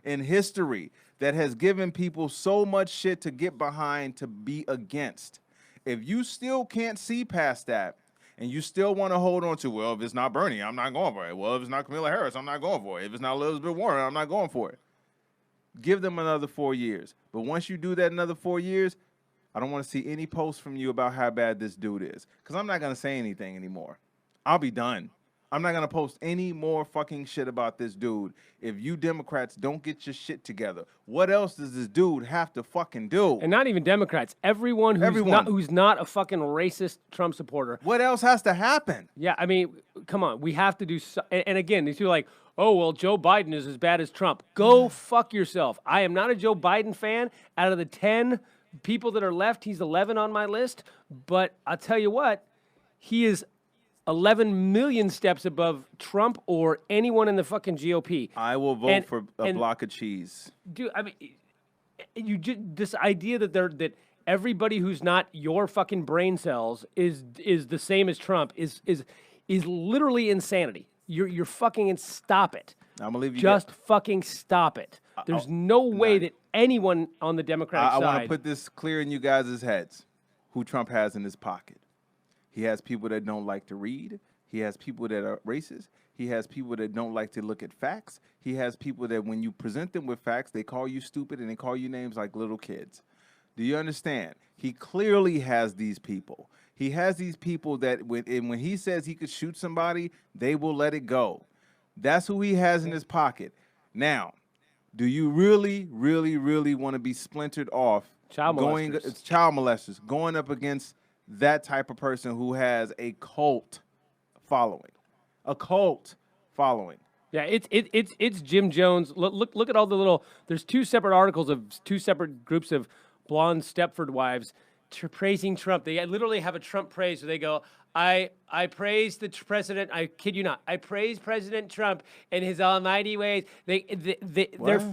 in history that has given people so much shit to get behind, to be against. If you still can't see past that, and you still want to hold on to, well, if it's not Bernie, I'm not going for it. Well, if it's not Kamala Harris, I'm not going for it. If it's not Elizabeth Warren, I'm not going for it. Give them another 4 years. But once you do that another 4 years, I don't want to see any posts from you about how bad this dude is, because I'm not going to say anything anymore. I'll be done. I'm not going to post any more fucking shit about this dude if you Democrats don't get your shit together. What else does this dude have to fucking do?
And not even Democrats. Everyone who's not a fucking racist Trump supporter.
What else has to happen?
Yeah, I mean, come on. We have to do and again, these people are like, oh, well, Joe Biden is as bad as Trump. Go fuck yourself. I am not a Joe Biden fan. Out of the 10 people that are left, he's 11 on my list. But I'll tell you what, he is 11 million steps above Trump or anyone in the fucking GOP.
I will vote for a block of cheese.
Dude, I mean, this idea that everybody who's not your fucking brain cells is the same as Trump is literally insanity. You're fucking stop it.
I'm gonna leave you.
Just fucking stop it. There's no way that anyone on the Democratic side.
I want to put this clear in you guys' heads. Who Trump has in his pocket. He has people that don't like to read. He has people that are racist. He has people that don't like to look at facts. He has people that when you present them with facts, they call you stupid and they call you names like little kids. Do you understand? He clearly has these people. He has these people that when he says he could shoot somebody, they will let it go. That's who he has in his pocket. Now, do you really, really, really want to be splintered off
Child
molesters going up against that type of person who has a cult following? A cult following.
Yeah, it's Jim Jones. Look at all the little. There's two separate articles of two separate groups of blonde Stepford wives praising Trump. They literally have a Trump praise where they go, I praise the president. I kid you not. I praise President Trump and his almighty ways. There's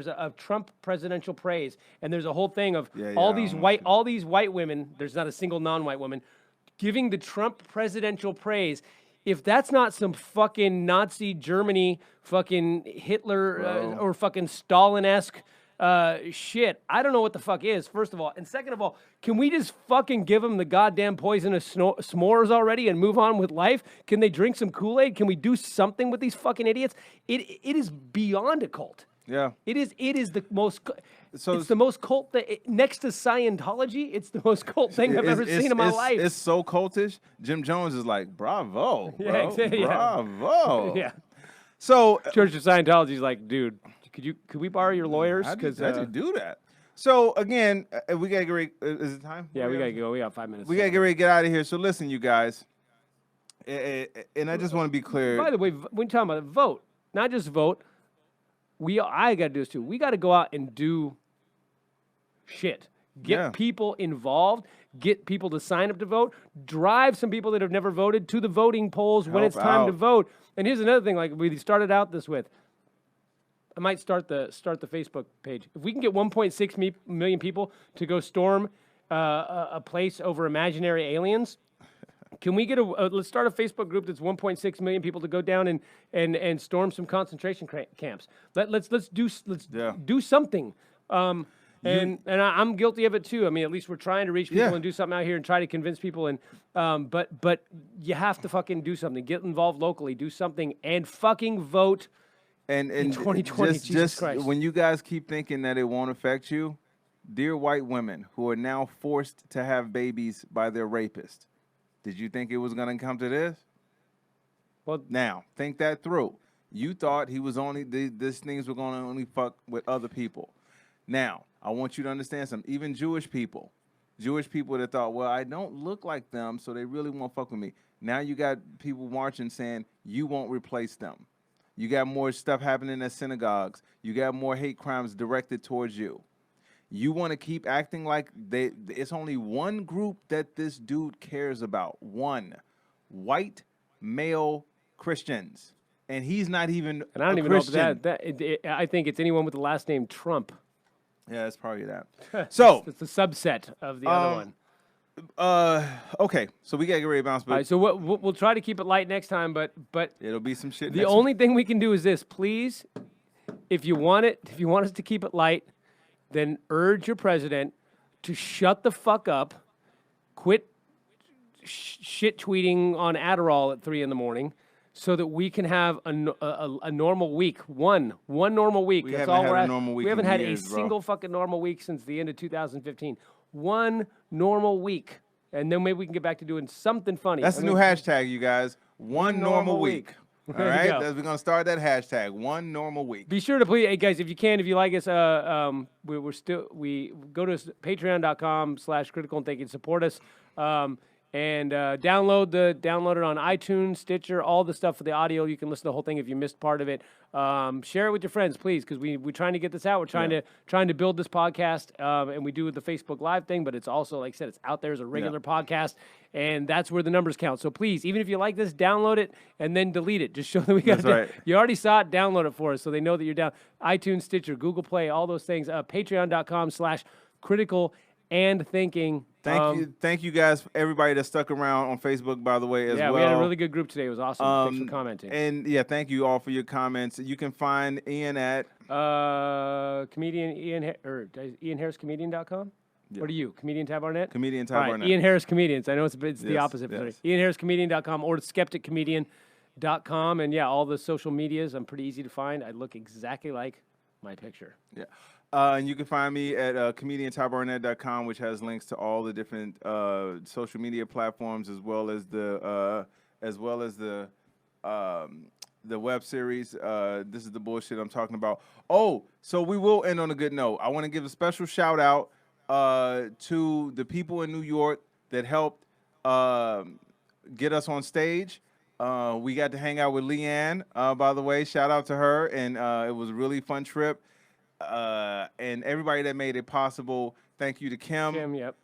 a Trump presidential praise, and there's a whole thing of all these white women. There's not a single non-white woman giving the Trump presidential praise. If that's not some fucking Nazi Germany, fucking Hitler or fucking Stalin-esque shit, I don't know what the fuck is, first of all. And second of all, can we just fucking give them the goddamn poisonous s'mores already and move on with life? Can they drink some Kool-Aid? Can we do something with these fucking idiots? It is beyond a cult.
Yeah.
It is the most... it's the most cult next to Scientology. It's the most cult thing I've ever seen in my life.
It's so cultish. Jim Jones is like, bravo, bro.
Yeah, exactly,
bravo.
Yeah.
So
Church of Scientology is like, dude, could we borrow your lawyers?
How'd you do that? So again, we gotta get ready. Is it time?
Yeah, we gotta go. We got 5 minutes.
We gotta get ready to get out of here. So listen, you guys, and I just want to be clear.
By the way, when you're talking about vote, not just vote. I got to do this too. We got to go out and do shit. Get people involved. Get people to sign up to vote. Drive some people that have never voted to the voting polls when it's time to vote. And here's another thing. Like we started out this with. I might start the Facebook page. If we can get 1.6 million people to go storm a place over imaginary aliens. Can we get let's start a Facebook group that's 1.6 million people to go down and storm some concentration camps. Let's do something. And I'm guilty of it too. I mean, at least we're trying to reach people and do something out here and try to convince people. And but you have to fucking do something. Get involved locally. Do something and fucking vote. And in 2020, Jesus Christ.
When you guys keep thinking that it won't affect you, dear white women who are now forced to have babies by their rapist. Did you think it was going to come to this? Well, now, think that through. You thought he was only, these things were going to only fuck with other people. Now, I want you to understand something. Even Jewish people that thought, well, I don't look like them, so they really won't fuck with me. Now you got people marching saying, you won't replace them. You got more stuff happening at synagogues. You got more hate crimes directed towards you. You want to keep acting like it's only one group that this dude cares about. One. White male Christians. And he's not even
And I don't even Christian. Know if I think it's anyone with the last name Trump.
Yeah, it's probably that. So
it's a subset of the other one.
Okay, so we gotta get ready to bounce.
All right, so we'll try to keep it light next time, but
it'll be some shit.
The only thing we can do is this, please. If you want us to keep it light, then urge your president to shut the fuck up, quit shit tweeting on Adderall at 3 a.m, so that we can have a normal week. One normal week.
That's all we're at. We
haven't had a single fucking normal week since the end of 2015. One normal week. And then maybe we can get back to doing something funny.
That's the new hashtag, you guys. One normal week. All right? We're going to start that hashtag. One normal week.
Be sure to please, hey guys, if you can, if you like us, we go to patreon.com/critical and thinking. Support us. And download it on iTunes, Stitcher, all the stuff for the audio. You can listen to the whole thing if you missed part of it. Share it with your friends, please, because we're trying to get this out. We're trying to build this podcast, and we do the Facebook Live thing, but it's also, like I said, it's out there as a regular podcast, and that's where the numbers count. So please, even if you like this, download it and then delete it. Just show that we got it. Right. You already saw it, download it for us so they know that you're down. iTunes, Stitcher, Google Play, all those things. Patreon.com/critical and thinking.
Thank you guys, everybody that stuck around on Facebook, by the way, as well.
Yeah, we had a really good group today. It was awesome. Thanks for commenting.
And yeah, thank you all for your comments. You can find Ian at
IanHarrisComedian.com. Yeah. What are you? Comedian Ty Barnett?
Comedian Ty Barnett.
Ian Harris Comedians. I know it's the opposite. Yes. IanHarrisComedian.com or SkepticComedian.com. And yeah, all the social medias. I'm pretty easy to find. I look exactly like my picture.
Yeah. And you can find me at comediantybarnett.com, which has links to all the different social media platforms, as well as the web series. This is the bullshit I'm talking about. Oh, so we will end on a good note. I want to give a special shout out to the people in New York that helped get us on stage. We got to hang out with Leanne, by the way. Shout out to her, and it was a really fun trip. And everybody that made it possible. Thank you to Kim.
Kim, yep.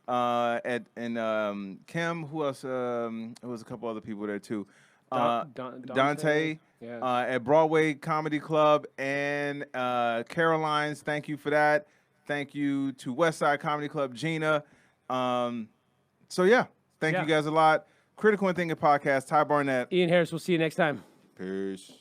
Kim, who else? There was a couple other people there too.
Dante. Yeah.
At Broadway Comedy Club, and Caroline's. Thank you for that. Thank you to Westside Comedy Club, Gina. So yeah, thank you guys a lot. Critical and Thinking Podcast. Ty Barnett.
Ian Harris. We'll see you next time.
Peace.